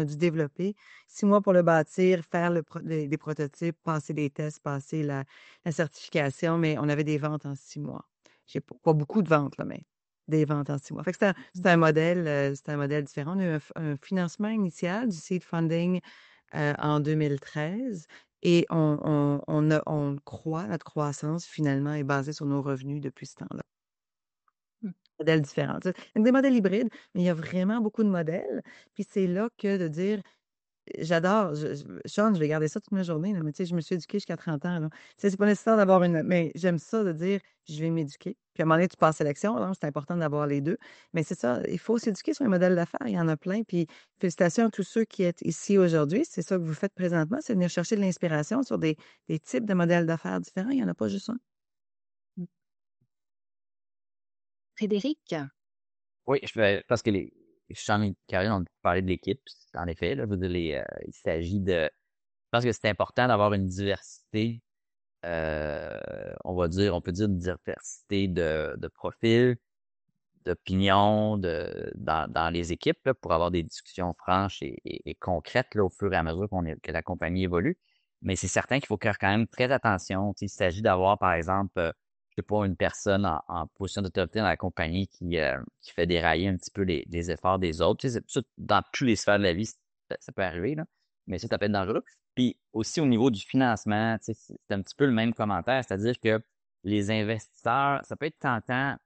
dû développer. 6 mois pour le bâtir, faire les prototypes, passer les tests, passer la certification, mais on avait des ventes en 6 mois. J'ai pas beaucoup de ventes, là, mais des ventes en 6 mois. Fait que c'était un modèle différent. On a eu un financement initial du seed funding en 2013 et on croit, notre croissance finalement est basée sur nos revenus depuis ce temps-là. Modèles différents. Tu sais. Donc, des modèles hybrides, mais il y a vraiment beaucoup de modèles. Puis c'est là que de dire j'adore. Sean, je vais garder ça toute ma journée, là, mais tu sais, je me suis éduquée jusqu'à 30 ans, là. Tu sais, c'est pas nécessaire d'avoir une. Mais j'aime ça de dire, je vais m'éduquer. Puis à un moment donné, tu passes à l'action, là, c'est important d'avoir les deux. Mais c'est ça, il faut s'éduquer sur un modèle d'affaires. Il y en a plein. Puis félicitations à tous ceux qui êtes ici aujourd'hui. C'est ça que vous faites présentement, c'est venir chercher de l'inspiration sur des types de modèles d'affaires différents. Il n'y en a pas juste un. Frédéric? Oui, parce que Sean et Caroline ont parlé de l'équipe. En effet, là, je veux dire, il s'agit de. Je pense que c'est important d'avoir une diversité, on peut dire une diversité de profils, d'opinions dans les équipes là, pour avoir des discussions franches et concrètes là, au fur et à mesure que la compagnie évolue. Mais c'est certain qu'il faut faire quand même très attention. Tu sais, il s'agit d'avoir, par exemple, je sais pas, une personne en position d'autorité dans la compagnie qui fait dérailler un petit peu les efforts des autres. Tu sais, ça, dans toutes les sphères de la vie, ça peut arriver, là, mais ça peut être dangereux. Puis aussi au niveau du financement, tu sais, c'est un petit peu le même commentaire, c'est-à-dire que les investisseurs, ça peut être tentant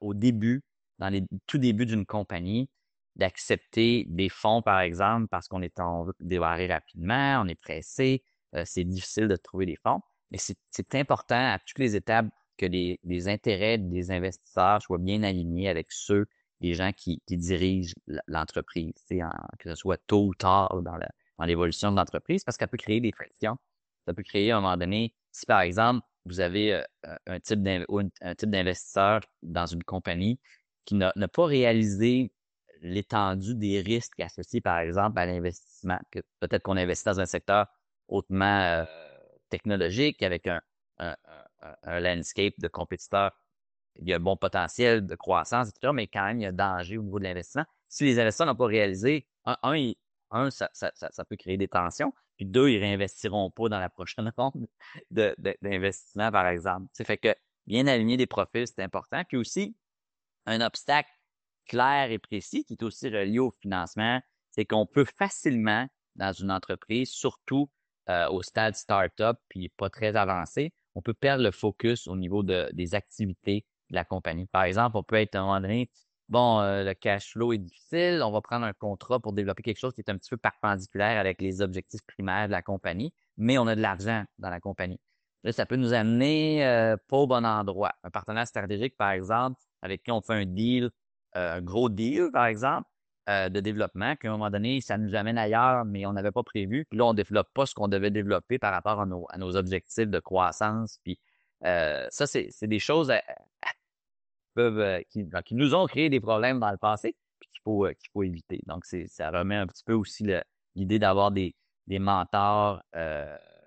au début, dans les tout débuts d'une compagnie, d'accepter des fonds, par exemple, parce on veut démarrer rapidement, on est pressé, c'est difficile de trouver des fonds. Mais c'est important à toutes les étapes que les intérêts des investisseurs soient bien alignés avec ceux des gens qui dirigent l'entreprise, que ce soit tôt ou tard dans l'évolution de l'entreprise, parce qu'elle peut créer des frictions. Ça peut créer à un moment donné, si par exemple, vous avez un type d'investisseur dans une compagnie qui n'a pas réalisé l'étendue des risques associés, par exemple, à l'investissement. Peut-être qu'on investit dans un secteur hautement technologique avec un, un landscape de compétiteurs. Il y a un bon potentiel de croissance, etc., mais quand même, il y a danger au niveau de l'investissement. Si les investisseurs n'ont pas réalisé, ça peut créer des tensions. Puis 2, ils réinvestiront pas dans la prochaine ronde d'investissement, par exemple. Ça fait que bien aligner des profils, c'est important. Puis aussi, un obstacle clair et précis qui est aussi relié au financement, c'est qu'on peut facilement, dans une entreprise, surtout au stade start-up, puis pas très avancé, on peut perdre le focus au niveau des activités de la compagnie. Par exemple, on peut être à un moment donné, bon, le cash flow est difficile, on va prendre un contrat pour développer quelque chose qui est un petit peu perpendiculaire avec les objectifs primaires de la compagnie, mais on a de l'argent dans la compagnie. Là, ça peut nous amener pas au bon endroit. Un partenaire stratégique, par exemple, avec qui on fait un deal, un gros deal, par exemple, de développement, qu'à un moment donné, ça nous amène ailleurs, mais on n'avait pas prévu. Puis là, on développe pas ce qu'on devait développer par rapport à nos objectifs de croissance. Puis ça, c'est des choses qui nous ont créé des problèmes dans le passé, puis qu'il faut éviter. Donc, ça remet un petit peu aussi l'idée d'avoir des mentors,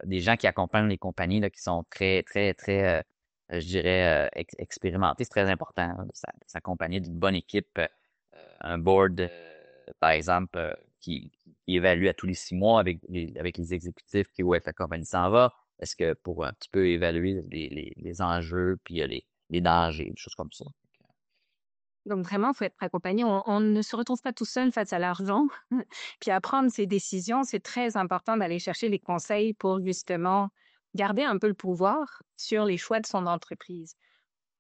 des gens qui accompagnent les compagnies là, qui sont très, très, très, je dirais, expérimentés. C'est très important hein, de s'accompagner d'une bonne équipe, un board, par exemple, qui évalue à tous les 6 mois avec les exécutifs où est-ce que la compagnie s'en va. Est-ce que pour un petit peu évaluer les enjeux, puis les dangers, des choses comme ça. Donc vraiment, il faut être accompagné. On ne se retrouve pas tout seul face à l'argent. Puis à prendre ses décisions, c'est très important d'aller chercher les conseils pour justement garder un peu le pouvoir sur les choix de son entreprise.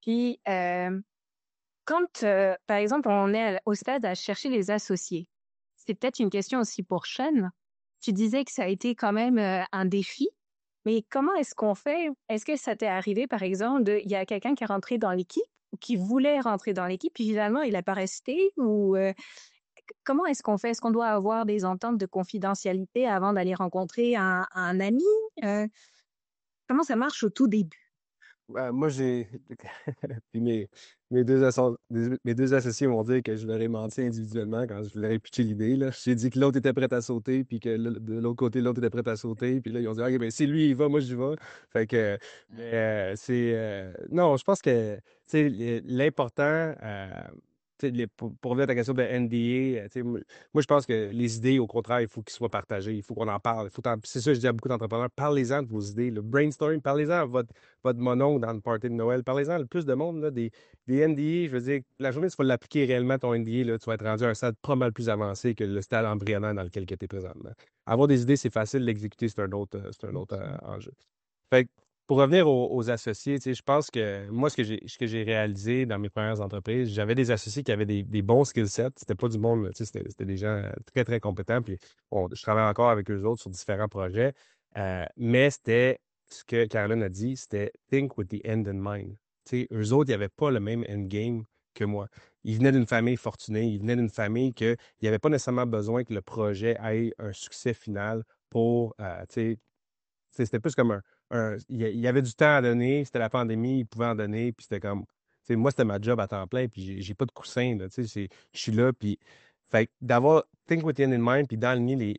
Puis quand, par exemple, on est au stade à chercher les associés, c'est peut-être une question aussi pour Sean. Tu disais que ça a été quand même un défi, mais comment est-ce qu'on fait? Est-ce que ça t'est arrivé, par exemple, il y a quelqu'un qui est rentré dans l'équipe ou qui voulait rentrer dans l'équipe, puis finalement, il n'a pas resté? Ou comment est-ce qu'on fait? Est-ce qu'on doit avoir des ententes de confidentialité avant d'aller rencontrer un ami? Euh, Comment ça marche au tout début? Moi, j'ai. Puis mes deux associés m'ont dit que je leur ai menti individuellement quand je leur ai pitché l'idée, là. J'ai dit que l'autre était prêt à sauter, puis que de l'autre côté, l'autre était prêt à sauter. Puis là, ils ont dit, OK, ben si lui, il va, moi, j'y vais. Fait que. Mais c'est. Non, je pense que, tu sais, l'important. Tu sais, pour revenir à ta question de NDA, tu sais, moi, je pense que les idées, au contraire, il faut qu'ils soient partagées. Il faut qu'on en parle. C'est ça que je dis à beaucoup d'entrepreneurs. Parlez-en de vos idées. Le brainstorming, parlez-en à votre mononcle dans le party de Noël. Parlez-en le plus de monde, là, des NDA. Je veux dire, la journée, tu vas l'appliquer réellement, ton NDA, là, tu vas être rendu à un stade pas mal plus avancé que le stade embryonnaire dans lequel tu es présentement. Avoir des idées, c'est facile. L'exécuter, c'est un autre enjeu. Fait que pour revenir aux associés, tu sais, je pense que moi, ce que j'ai réalisé dans mes premières entreprises, j'avais des associés qui avaient des bons skill sets. C'était pas du monde, tu sais, c'était des gens très, très compétents. Puis je travaille encore avec eux autres sur différents projets. Mais c'était ce que Caroline a dit, c'était think with the end in mind. Tu sais, eux autres, ils n'avaient pas le même endgame que moi. Ils venaient d'une famille fortunée, ils venaient d'une famille qu'il n'y avait pas nécessairement besoin que le projet ait un succès final pour, tu sais, c'était plus comme il y avait du temps à donner, c'était la pandémie, ils pouvaient en donner, puis c'était comme, tu sais, moi, c'était ma job à temps plein, puis j'ai pas de coussin, là, tu sais, je suis là, puis, fait que d'avoir think with the end in mind, puis d'aligner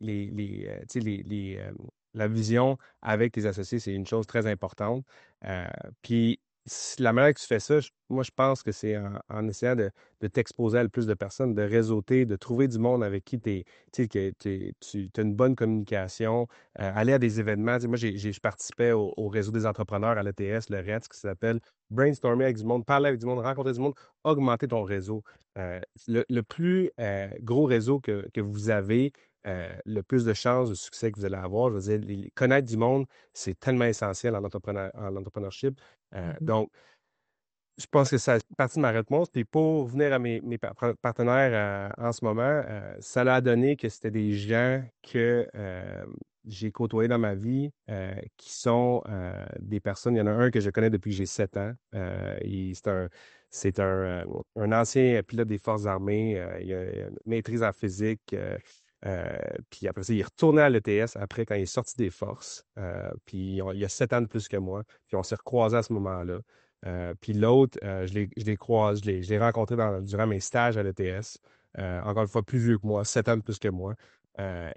tu sais, la vision avec tes associés, c'est une chose très importante. Puis, la manière que tu fais ça, moi, je pense que c'est en essayant de t'exposer à le plus de personnes, de réseauter, de trouver du monde avec qui tu sais, que tu as une bonne communication, aller à des événements. Tu sais, moi, je participais au réseau des entrepreneurs à l'ETS, le RETS, qui s'appelle brainstormer avec du monde, parler avec du monde, rencontrer du monde, augmenter ton réseau. Le plus gros réseau que vous avez, le plus de chances de succès que vous allez avoir. Je veux dire, connaître du monde, c'est tellement essentiel en entrepreneurship. Donc, je pense que ça fait partie de ma réponse. Puis pour venir à mes partenaires en ce moment, ça a donné que c'était des gens que j'ai côtoyés dans ma vie qui sont des personnes. Il y en a un que je connais depuis que j'ai 7 ans. C'est un ancien pilote des Forces armées. Il a une maîtrise en physique. Puis après ça, il est retourné à l'ETS après quand il est sorti des forces. Puis il a 7 ans de plus que moi. Puis on s'est recroisés à ce moment-là. Puis l'autre, je l'ai croisé, je l'ai rencontré durant mes stages à l'ETS. Encore une fois, plus vieux que moi, 7 ans de plus que moi.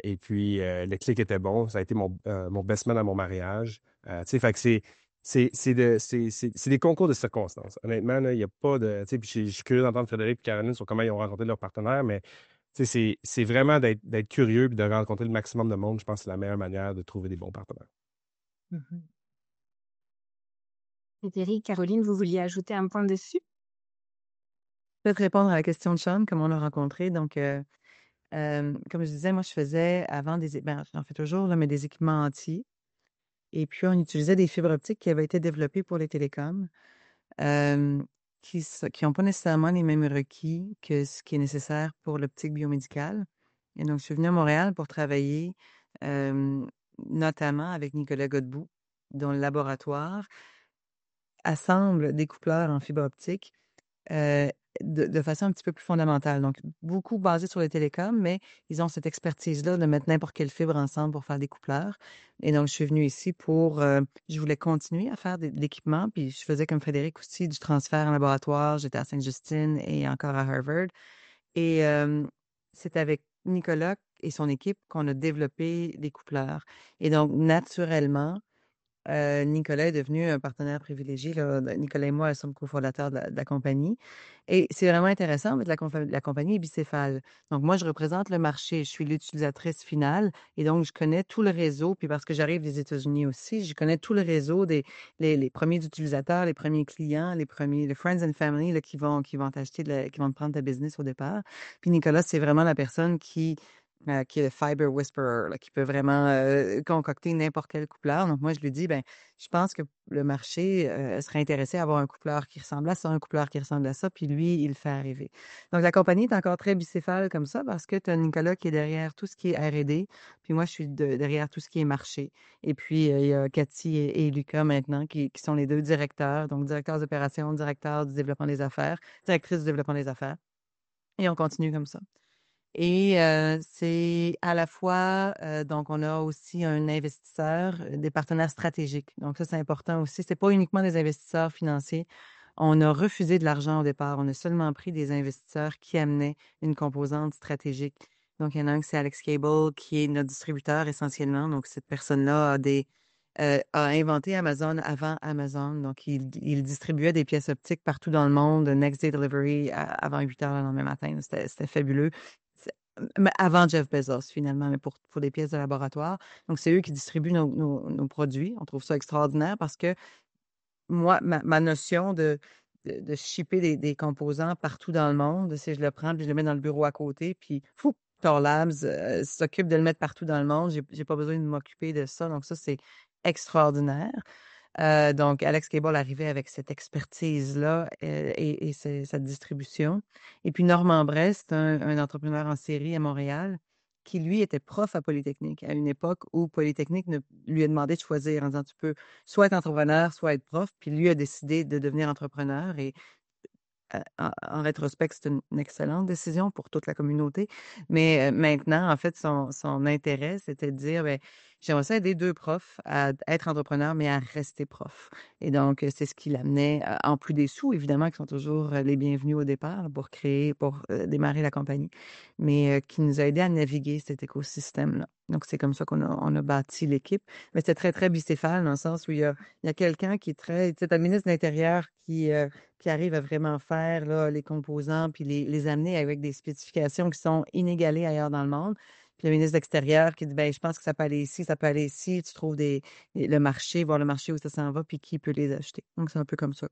Et puis, le clic était bon. Ça a été mon best man à mon mariage. Tu sais, fait que c'est des concours de circonstances. Honnêtement, là, il n'y a pas de. Tu sais, puis je suis curieux d'entendre Frédéric et Caroline sur comment ils ont rencontré leurs partenaires, mais tu sais, c'est vraiment d'être curieux et de rencontrer le maximum de monde. Je pense que c'est la meilleure manière de trouver des bons partenaires. Mhm. Frédéric, Caroline, vous vouliez ajouter un point dessus? Peut-être répondre à la question de Sean, comment on l'a rencontré. Donc, comme je disais, moi, je faisais avant j'en fais toujours, là, mais des équipements entiers. Et puis, on utilisait des fibres optiques qui avaient été développées pour les télécoms, euh, qui n'ont pas nécessairement les mêmes requis que ce qui est nécessaire pour l'optique biomédicale. Et donc, je suis venue à Montréal pour travailler, euh, notamment avec Nicolas Godbout, dont le laboratoire assemble des coupleurs en fibre optique de façon un petit peu plus fondamentale. Donc, beaucoup basé sur les télécoms, mais ils ont cette expertise-là de mettre n'importe quelle fibre ensemble pour faire des coupleurs. Et donc, je suis venue ici je voulais continuer à faire de l'équipement, puis je faisais comme Frédéric aussi du transfert en laboratoire. J'étais à Sainte-Justine et encore à Harvard. Et c'est avec Nicolas et son équipe qu'on a développé des coupleurs. Et donc, naturellement, Nicolas est devenu un partenaire privilégié, là. Nicolas et moi sommes cofondateurs de la compagnie. Et c'est vraiment intéressant, mais la compagnie est bicéphale. Donc, moi, je représente le marché. Je suis l'utilisatrice finale. Et donc, je connais tout le réseau. Puis parce que j'arrive des États-Unis aussi, je connais tout le réseau les premiers utilisateurs, les premiers clients, les friends and family là, qui vont t'acheter, qui vont te prendre ta business au départ. Puis Nicolas, c'est vraiment la personne qui est le fiber whisperer, là, qui peut vraiment concocter n'importe quel coupleur. Donc, moi, je lui dis, ben, je pense que le marché serait intéressé à avoir un coupleur qui ressemble à ça, un coupleur qui ressemble à ça, puis lui, il le fait arriver. Donc, la compagnie est encore très bicéphale comme ça parce que tu as Nicolas qui est derrière tout ce qui est R&D, puis moi, je suis derrière tout ce qui est marché. Et puis, il y a Cathy et Lucas maintenant qui sont les deux directeurs, donc directeurs d'opération, directeur du développement des affaires, directrice du développement des affaires. Et on continue comme ça. Et c'est à la fois, donc on a aussi un investisseur, des partenaires stratégiques. Donc ça, c'est important aussi. C'est pas uniquement des investisseurs financiers. On a refusé de l'argent au départ. On a seulement pris des investisseurs qui amenaient une composante stratégique. Donc, il y en a un, c'est Alex Cable, qui est notre distributeur essentiellement. Donc, cette personne-là a inventé Amazon avant Amazon. Donc, il distribuait des pièces optiques partout dans le monde, next day delivery avant 8 heures le lendemain matin. C'était fabuleux. Mais avant Jeff Bezos, finalement, mais pour des pièces de laboratoire. Donc, c'est eux qui distribuent nos produits. On trouve ça extraordinaire parce que moi, ma notion de shipper des composants partout dans le monde, c'est je le prends, puis je le mets dans le bureau à côté, puis fou, Thor Labs s'occupe de le mettre partout dans le monde. J'ai pas besoin de m'occuper de ça. Donc, ça, c'est extraordinaire. Donc, Alex Cable arrivait avec cette expertise-là et cette distribution. Et puis, Normand Brest, un entrepreneur en série à Montréal, qui, lui, était prof à Polytechnique, à une époque où Polytechnique lui a demandé de choisir en disant, tu peux soit être entrepreneur, soit être prof. Puis, lui a décidé de devenir entrepreneur. Et en rétrospect, c'est une excellente décision pour toute la communauté. Mais maintenant, en fait, son intérêt, c'était de dire, ben, j'aimerais ça aider deux profs à être entrepreneurs, mais à rester prof. Et donc, c'est ce qui l'amenait, en plus des sous, évidemment, qui sont toujours les bienvenus au départ pour démarrer la compagnie, mais qui nous a aidés à naviguer cet écosystème-là. Donc, c'est comme ça qu'on a bâti l'équipe. Mais c'était très, très bicéphale dans le sens où il y a quelqu'un qui est très, tu sais, t'as le ministre de l'Intérieur qui arrive à vraiment faire là, les composants puis les amener avec des spécifications qui sont inégalées ailleurs dans le monde. Puis le ministre de l'Extérieur qui dit, ben, je pense que ça peut aller ici, ça peut aller ici. Tu trouves le marché, voir le marché où ça s'en va, puis qui peut les acheter. Donc, c'est un peu comme ça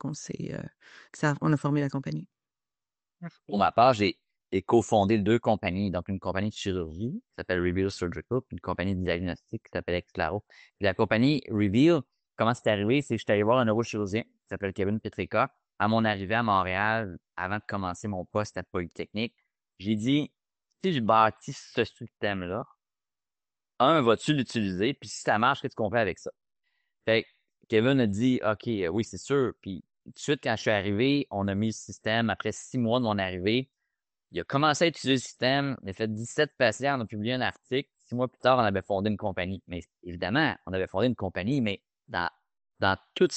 on a formé la compagnie. Pour ma part, j'ai cofondé deux compagnies. Donc, une compagnie de chirurgie qui s'appelle Reveal Surgical, puis une compagnie de diagnostic qui s'appelle Exclaro. Puis la compagnie Reveal, comment c'est arrivé? C'est que je suis allé voir un neurochirurgien qui s'appelle Kevin Petrica à mon arrivée à Montréal, avant de commencer mon poste à Polytechnique. J'ai dit, si je bâtis ce système-là, vas-tu l'utiliser? Puis si ça marche, qu'est-ce qu'on fait avec ça? Fait que Kevin a dit, OK, oui, c'est sûr. Puis tout de suite, quand je suis arrivé, on a mis le système. Après 6 mois de mon arrivée, il a commencé à utiliser le système. On a fait 17 patients. On a publié un article. 6 mois plus tard, on avait fondé une compagnie. Mais évidemment, on avait fondé une compagnie, mais dans, dans toute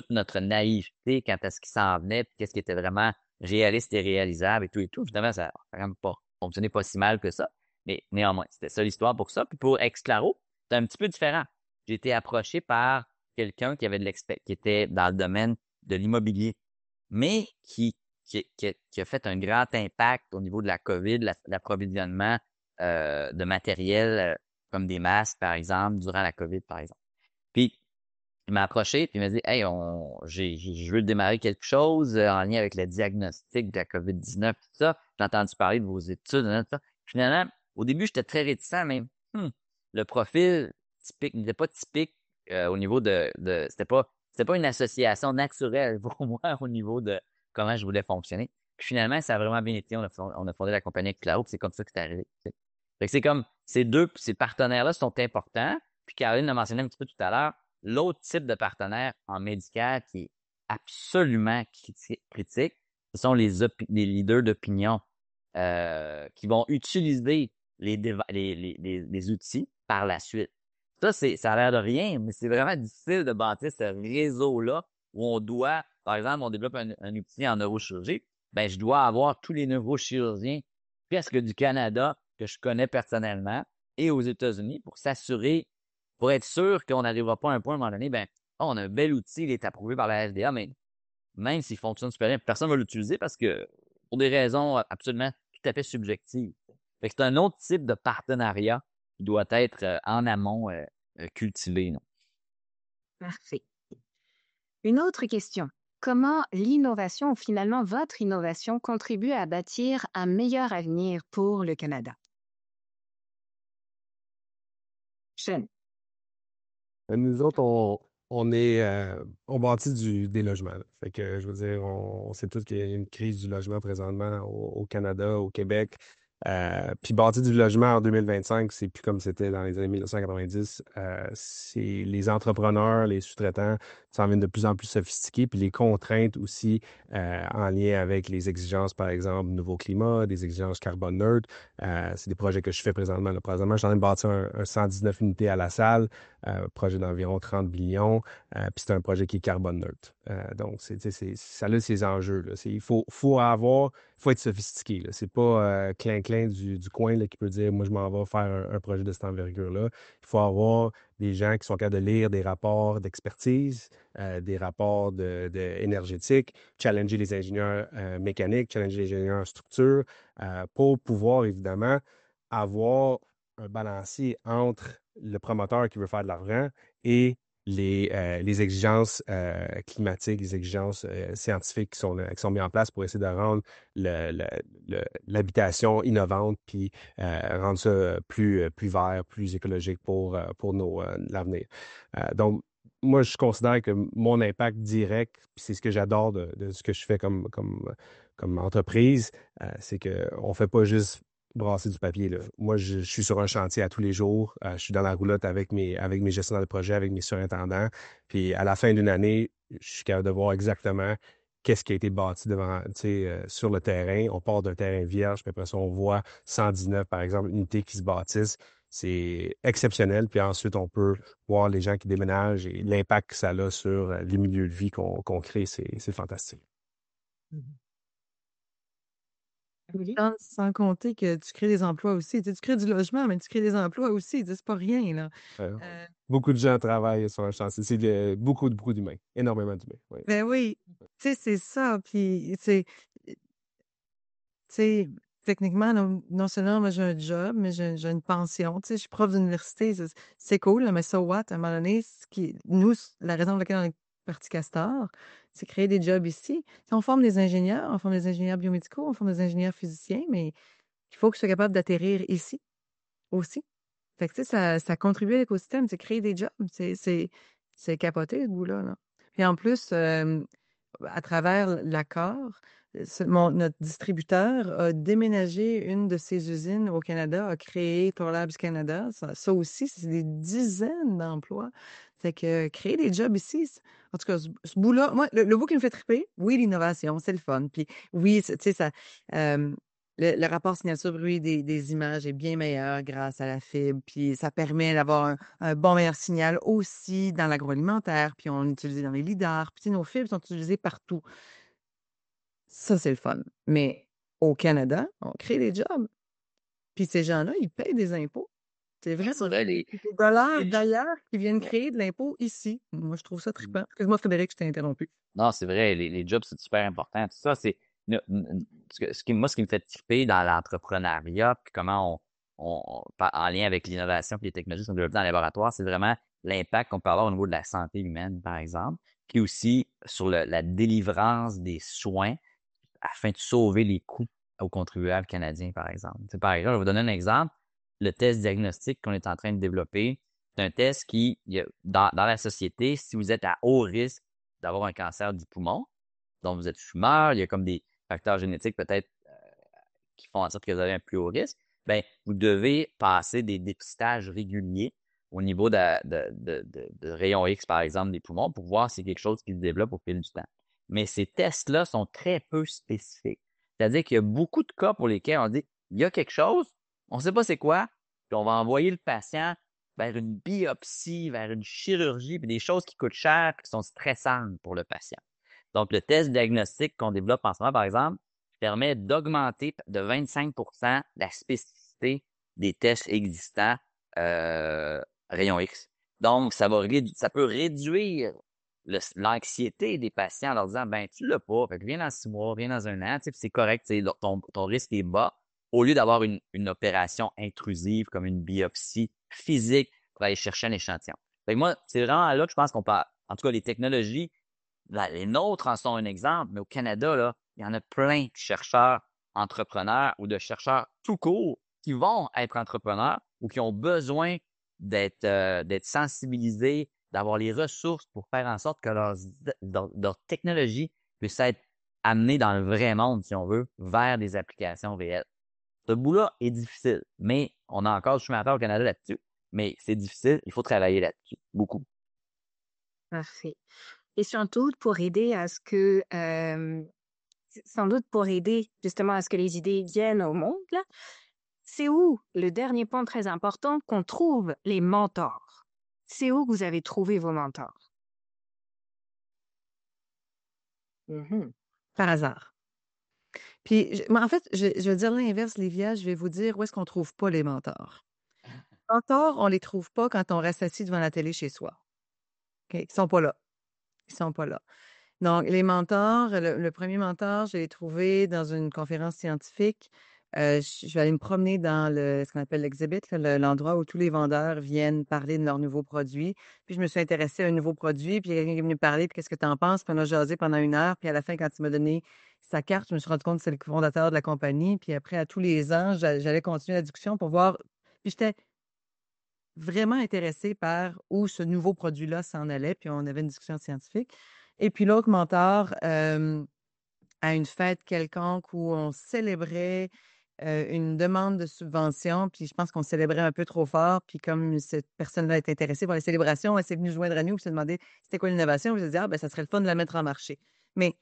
notre naïveté quant à ce qui s'en venait, puis qu'est-ce qui était vraiment réaliste et réalisable et tout. Évidemment, ça n'a quand même pas fonctionné pas si mal que ça. Mais néanmoins, c'était ça l'histoire pour ça. Puis pour Exclaro, c'est un petit peu différent. J'ai été approché par quelqu'un qui avait qui était dans le domaine de l'immobilier, mais qui a fait un grand impact au niveau de la COVID, l'approvisionnement de matériel comme des masques, par exemple, durant la COVID, par exemple. Puis, il m'a approché, puis il m'a dit, hey, je veux démarrer quelque chose en lien avec le diagnostic de la COVID-19, tout ça. J'ai entendu parler de vos études, tout ça. Finalement, au début, j'étais très réticent, mais le profil typique n'était pas typique au niveau c'était pas une association naturelle pour moi au niveau de comment je voulais fonctionner. Puis finalement, ça a vraiment bien été. On a fondé la compagnie avec Cloud, c'est comme ça que c'est arrivé. Tu sais. Fait que c'est comme ces partenaires-là sont importants. Puis Caroline l'a mentionné un petit peu tout à l'heure. L'autre type de partenaire en médical qui est absolument critique, ce sont les leaders d'opinion qui vont utiliser les outils par la suite. Ça a l'air de rien, mais c'est vraiment difficile de bâtir ce réseau-là où on doit, par exemple, on développe un outil en neurochirurgie, ben, je dois avoir tous les neurochirurgiens presque du Canada que je connais personnellement et aux États-Unis pour être sûr qu'on n'arrivera pas à un point à un moment donné, ben, on a un bel outil, il est approuvé par la FDA, mais même s'il fonctionne super bien, personne ne va l'utiliser parce que pour des raisons absolument tout à fait subjectives. Fait que c'est un autre type de partenariat qui doit être en amont cultivé. Non? Parfait. Une autre question. Comment l'innovation, ou finalement votre innovation, contribue à bâtir un meilleur avenir pour le Canada? Sean. Nous autres, on bâtit des logements, là. Fait que, je veux dire, on sait tous qu'il y a une crise du logement présentement au Canada, au Québec. Puis bâtir du logement en 2025, c'est plus comme c'était dans les années 1990. C'est les entrepreneurs, les sous-traitants s'en viennent de plus en plus sophistiqués, puis les contraintes aussi en lien avec les exigences, par exemple, nouveau climat, des exigences carbone neutre. C'est des projets que je fais présentement, là. Présentement, je suis en train de bâtir un 119 unités à la salle, projet d'environ 30 billions, puis c'est un projet qui est carbone neutre. Donc, ça a ses enjeux, là. Faut être sophistiqué, là. C'est pas clin-clin du coin là, qui peut dire, moi, je m'en vais faire un projet de cette envergure-là. Il faut avoir des gens qui sont capables de lire des rapports d'expertise, des rapports énergétiques, challenger les ingénieurs mécaniques, challenger les ingénieurs en structure, pour pouvoir, évidemment, avoir un balancier entre le promoteur qui veut faire de l'argent et les exigences climatiques, les exigences scientifiques qui sont mises en place pour essayer de rendre l'habitation innovante, puis rendre ça plus vert, plus écologique pour l'avenir. Donc, moi, je considère que mon impact direct, puis c'est ce que j'adore de ce que je fais comme entreprise, c'est qu'on ne fait pas juste brasser du papier, là. Moi, je suis sur un chantier à tous les jours. Je suis dans la roulotte avec mes gestionnaires de projet, avec mes surintendants. Puis à la fin d'une année, je suis capable de voir exactement qu'est-ce qui a été bâti devant, tu sais, sur le terrain. On part d'un terrain vierge, puis après ça, on voit 119, par exemple, unités qui se bâtissent. C'est exceptionnel. Puis ensuite, on peut voir les gens qui déménagent et l'impact que ça a sur les milieux de vie qu'on crée. C'est fantastique. Amélie? Sans compter que tu crées des emplois aussi. Tu sais, tu crées du logement, mais tu crées des emplois aussi. Tu sais, c'est pas rien, là. Euh, Euh, Beaucoup de gens travaillent sur un chantier. Beaucoup d'humains. Énormément d'humains. Oui. ben oui, tu sais, c'est ça. Puis, tu sais, techniquement, non seulement moi j'ai un job, mais j'ai une pension. Tu sais, je suis prof d'université, c'est cool, là, mais so what? À un moment donné, la raison pour laquelle on est parti Castor, c'est créer des jobs ici. Tu sais, on forme des ingénieurs biomédicaux, on forme des ingénieurs physiciens, mais il faut que je sois capable d'atterrir ici aussi. Fait que, tu sais, ça contribue à l'écosystème, c'est créer des jobs. C'est capoté, ce bout-là, là. Puis en plus, à travers l'accord, notre distributeur a déménagé une de ses usines au Canada, a créé Labs Canada. Ça aussi, c'est des dizaines d'emplois. Fait que créer des jobs ici, en tout cas, ce bout-là, moi, le bout qui me fait triper, oui, l'innovation, c'est le fun. Puis oui, tu sais, euh, le rapport signature-bruit des images est bien meilleur grâce à la fibre. Puis ça permet d'avoir un bon meilleur signal aussi dans l'agroalimentaire. Puis on l'utilise dans les lidars. Puis tu sais, nos fibres sont utilisées partout. Ça, c'est le fun. Mais au Canada, on crée des jobs. Puis ces gens-là, ils payent des impôts. C'est vrai, C'est vrai, des dollars les- d'ailleurs qui viennent créer de l'impôt ici. Moi, je trouve ça trippant. Excuse-moi, Frédéric, je t'ai interrompu. Non, c'est vrai, les jobs, c'est super important. Tout ça, c'est ce qui me fait triper dans l'entrepreneuriat, puis comment en lien avec l'innovation et les technologies qui sont développées dans le laboratoire, c'est vraiment l'impact qu'on peut avoir au niveau de la santé humaine, par exemple, puis aussi sur la délivrance des soins afin de sauver les coûts aux contribuables canadiens, par exemple. Tu sais, par exemple, je vais vous donner un exemple. Le test diagnostique qu'on est en train de développer, c'est un test dans la société, si vous êtes à haut risque d'avoir un cancer du poumon, donc vous êtes fumeur, il y a comme des facteurs génétiques peut-être qui font en sorte que vous avez un plus haut risque, ben, vous devez passer des dépistages réguliers au niveau de rayons X, par exemple, des poumons, pour voir si c'est quelque chose qui se développe au fil du temps. mais ces tests-là sont très peu spécifiques. C'est-à-dire qu'il y a beaucoup de cas pour lesquels on dit, il y a quelque chose, on ne sait pas c'est quoi, puis on va envoyer le patient vers une biopsie, vers une chirurgie, puis des choses qui coûtent cher, qui sont stressantes pour le patient. Donc, le test diagnostique qu'on développe en ce moment, par exemple, permet d'augmenter de 25 la spécificité des tests existants rayon X. Donc, ça peut réduire l'anxiété des patients en leur disant, ben, tu l'as pas, fait que viens dans 6 mois, viens dans un an, tu sais, puis c'est correct, tu sais, ton risque est bas, au lieu d'avoir une opération intrusive comme une biopsie physique pour aller chercher un échantillon. Fait que moi, c'est vraiment là que je pense qu'on peut, en tout cas, les technologies, les nôtres en sont un exemple, mais au Canada, là, il y en a plein de chercheurs entrepreneurs ou de chercheurs tout court qui vont être entrepreneurs ou qui ont besoin d'être sensibilisés, d'avoir les ressources pour faire en sorte que leur technologie puisse être amenée dans le vrai monde, si on veut, vers des applications réelles. Ce bout-là est difficile, mais on a encore du chemin à faire au Canada là-dessus. Mais c'est difficile, il faut travailler là-dessus, beaucoup. Parfait. Et surtout pour aider à ce que, sans doute pour aider justement à ce que les idées viennent au monde, là, c'est où le dernier point très important qu'on trouve les mentors? C'est où que vous avez trouvé vos mentors? Mhm. Par hasard. Puis, moi, en fait, je vais dire l'inverse, Livia, je vais vous dire où est-ce qu'on trouve pas les mentors. Les mentors, on les trouve pas quand on reste assis devant la télé chez soi. OK? Ils sont pas là. Ils sont pas là. Donc, les mentors, le premier mentor, je l'ai trouvé dans une conférence scientifique. Je vais aller me promener dans ce qu'on appelle l'exhibit, là, l'endroit où tous les vendeurs viennent parler de leurs nouveaux produits. Puis je me suis intéressée à un nouveau produit, puis il y a quelqu'un qui est venu parler, puis qu'est-ce que tu en penses? Puis on a jasé pendant 1 heure, puis à la fin, quand il m'a donné sa carte, je me suis rendu compte que c'est le fondateur de la compagnie. Puis après, à tous les ans, j'allais continuer la discussion pour voir. Puis j'étais vraiment intéressée par où ce nouveau produit-là s'en allait, puis on avait une discussion scientifique. Et puis l'autre mentor, à une fête quelconque où on célébrait une demande de subvention, puis je pense qu'on célébrait un peu trop fort, puis comme cette personne-là est intéressée par les célébrations, elle s'est venue joindre à nous, puis s'est demandé c'était quoi l'innovation, puis j'ai dit, ah, ben, ça serait le fun de la mettre en marché. Mais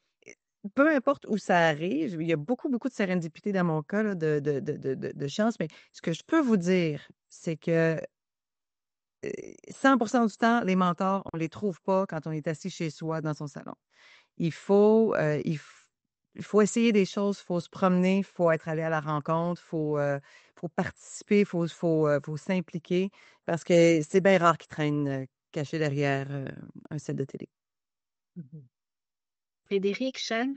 peu importe où ça arrive, il y a beaucoup, beaucoup de sérendipité dans mon cas, là, de chance, mais ce que je peux vous dire, c'est que 100 du temps, les mentors, on les trouve pas quand on est assis chez soi dans son salon. Il faut, il faut essayer des choses, il faut se promener, il faut être allé à la rencontre, faut participer, faut s'impliquer parce que c'est bien rare qu'ils traînent, cachés derrière, un set de télé. Mhm. Frédéric, Sean?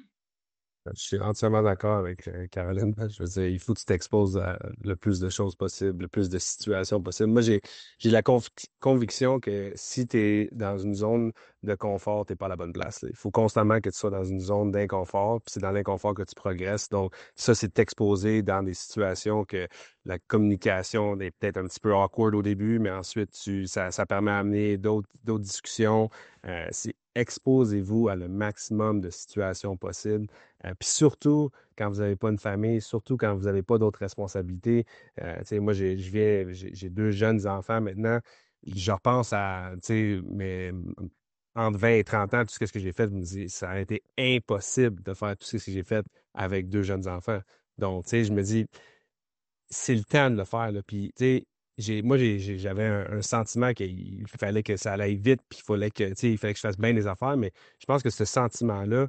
Je suis entièrement d'accord avec Caroline. Je veux dire, il faut que tu t'exposes à le plus de choses possible, le plus de situations possibles. Moi, j'ai la conviction que si tu es dans une zone de confort, tu n'es pas à la bonne place, là. Il faut constamment que tu sois dans une zone d'inconfort, puis c'est dans l'inconfort que tu progresses. Donc, ça, c'est t'exposer dans des situations que la communication est peut-être un petit peu awkward au début, mais ensuite, ça permet d'amener d'autres discussions. Exposez-vous à le maximum de situations possibles. Puis surtout, quand vous n'avez pas une famille, surtout quand vous n'avez pas d'autres responsabilités. Tu sais, moi, j'ai 2 jeunes enfants maintenant. Je repense à, tu sais, entre 20 et 30 ans, tout ce que j'ai fait, je me dis, ça a été impossible de faire tout ce que j'ai fait avec 2 jeunes enfants. Donc, tu sais, je me dis, c'est le temps de le faire, là. Puis, tu sais, j'avais un sentiment qu'il fallait que ça aille vite, puis il fallait que je fasse bien des affaires, mais je pense que ce sentiment-là,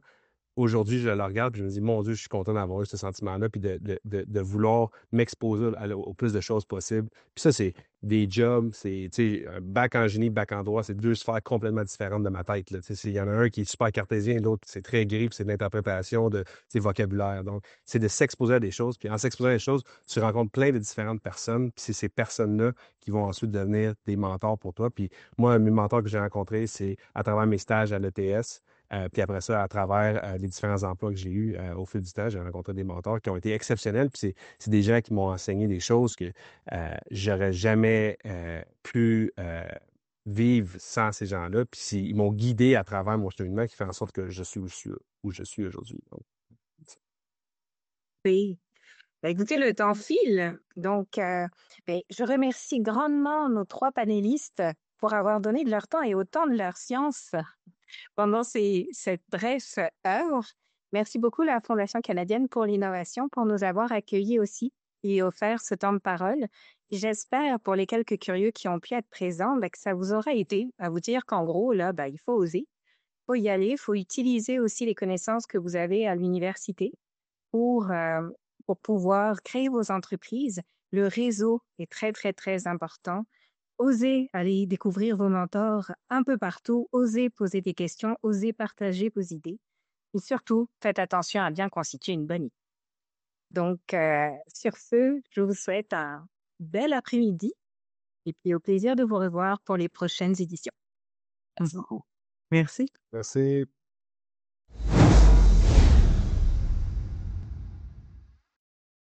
aujourd'hui, je le regarde, puis je me dis, mon Dieu, je suis content d'avoir eu ce sentiment-là, puis de vouloir m'exposer au plus de choses possibles. Puis ça, c'est des jobs, c'est, tu sais, un bac en génie, bac en droit, c'est 2 sphères complètement différentes de ma tête, là. Tu sais, il y en a un qui est super cartésien, l'autre, c'est très gris, puis c'est de l'interprétation de, tu sais, vocabulaire. Donc, c'est de s'exposer à des choses, puis en s'exposant à des choses, tu rencontres plein de différentes personnes, puis c'est ces personnes-là qui vont ensuite devenir des mentors pour toi. Puis moi, mes mentors que j'ai rencontrés, c'est à travers mes stages à l'ETS. Puis après ça, à travers les différents emplois que j'ai eus au fil du temps, j'ai rencontré des mentors qui ont été exceptionnels. Puis c'est des gens qui m'ont enseigné des choses que j'aurais jamais pu vivre sans ces gens-là. Puis ils m'ont guidé à travers mon cheminement qui fait en sorte que je suis où je suis aujourd'hui. Donc, Oui. Ben, écoutez, le temps file. Donc, ben, je remercie grandement nos 3 panélistes pour avoir donné de leur temps et autant de leur science pendant cette brève heure. Merci beaucoup la Fondation canadienne pour l'innovation pour nous avoir accueillis aussi et offert ce temps de parole. J'espère pour les quelques curieux qui ont pu être présents que ça vous aura aidé à vous dire qu'en gros, là, il faut oser, il faut y aller, il faut utiliser aussi les connaissances que vous avez à l'université pour, euh, pour pouvoir créer vos entreprises. Le réseau est très, très, très important. Osez aller découvrir vos mentors un peu partout, osez poser des questions, osez partager vos idées. Et surtout, faites attention à bien constituer une bonne idée. Donc, sur ce, je vous souhaite un bel après-midi et puis au plaisir de vous revoir pour les prochaines éditions. Merci beaucoup. Merci. Merci.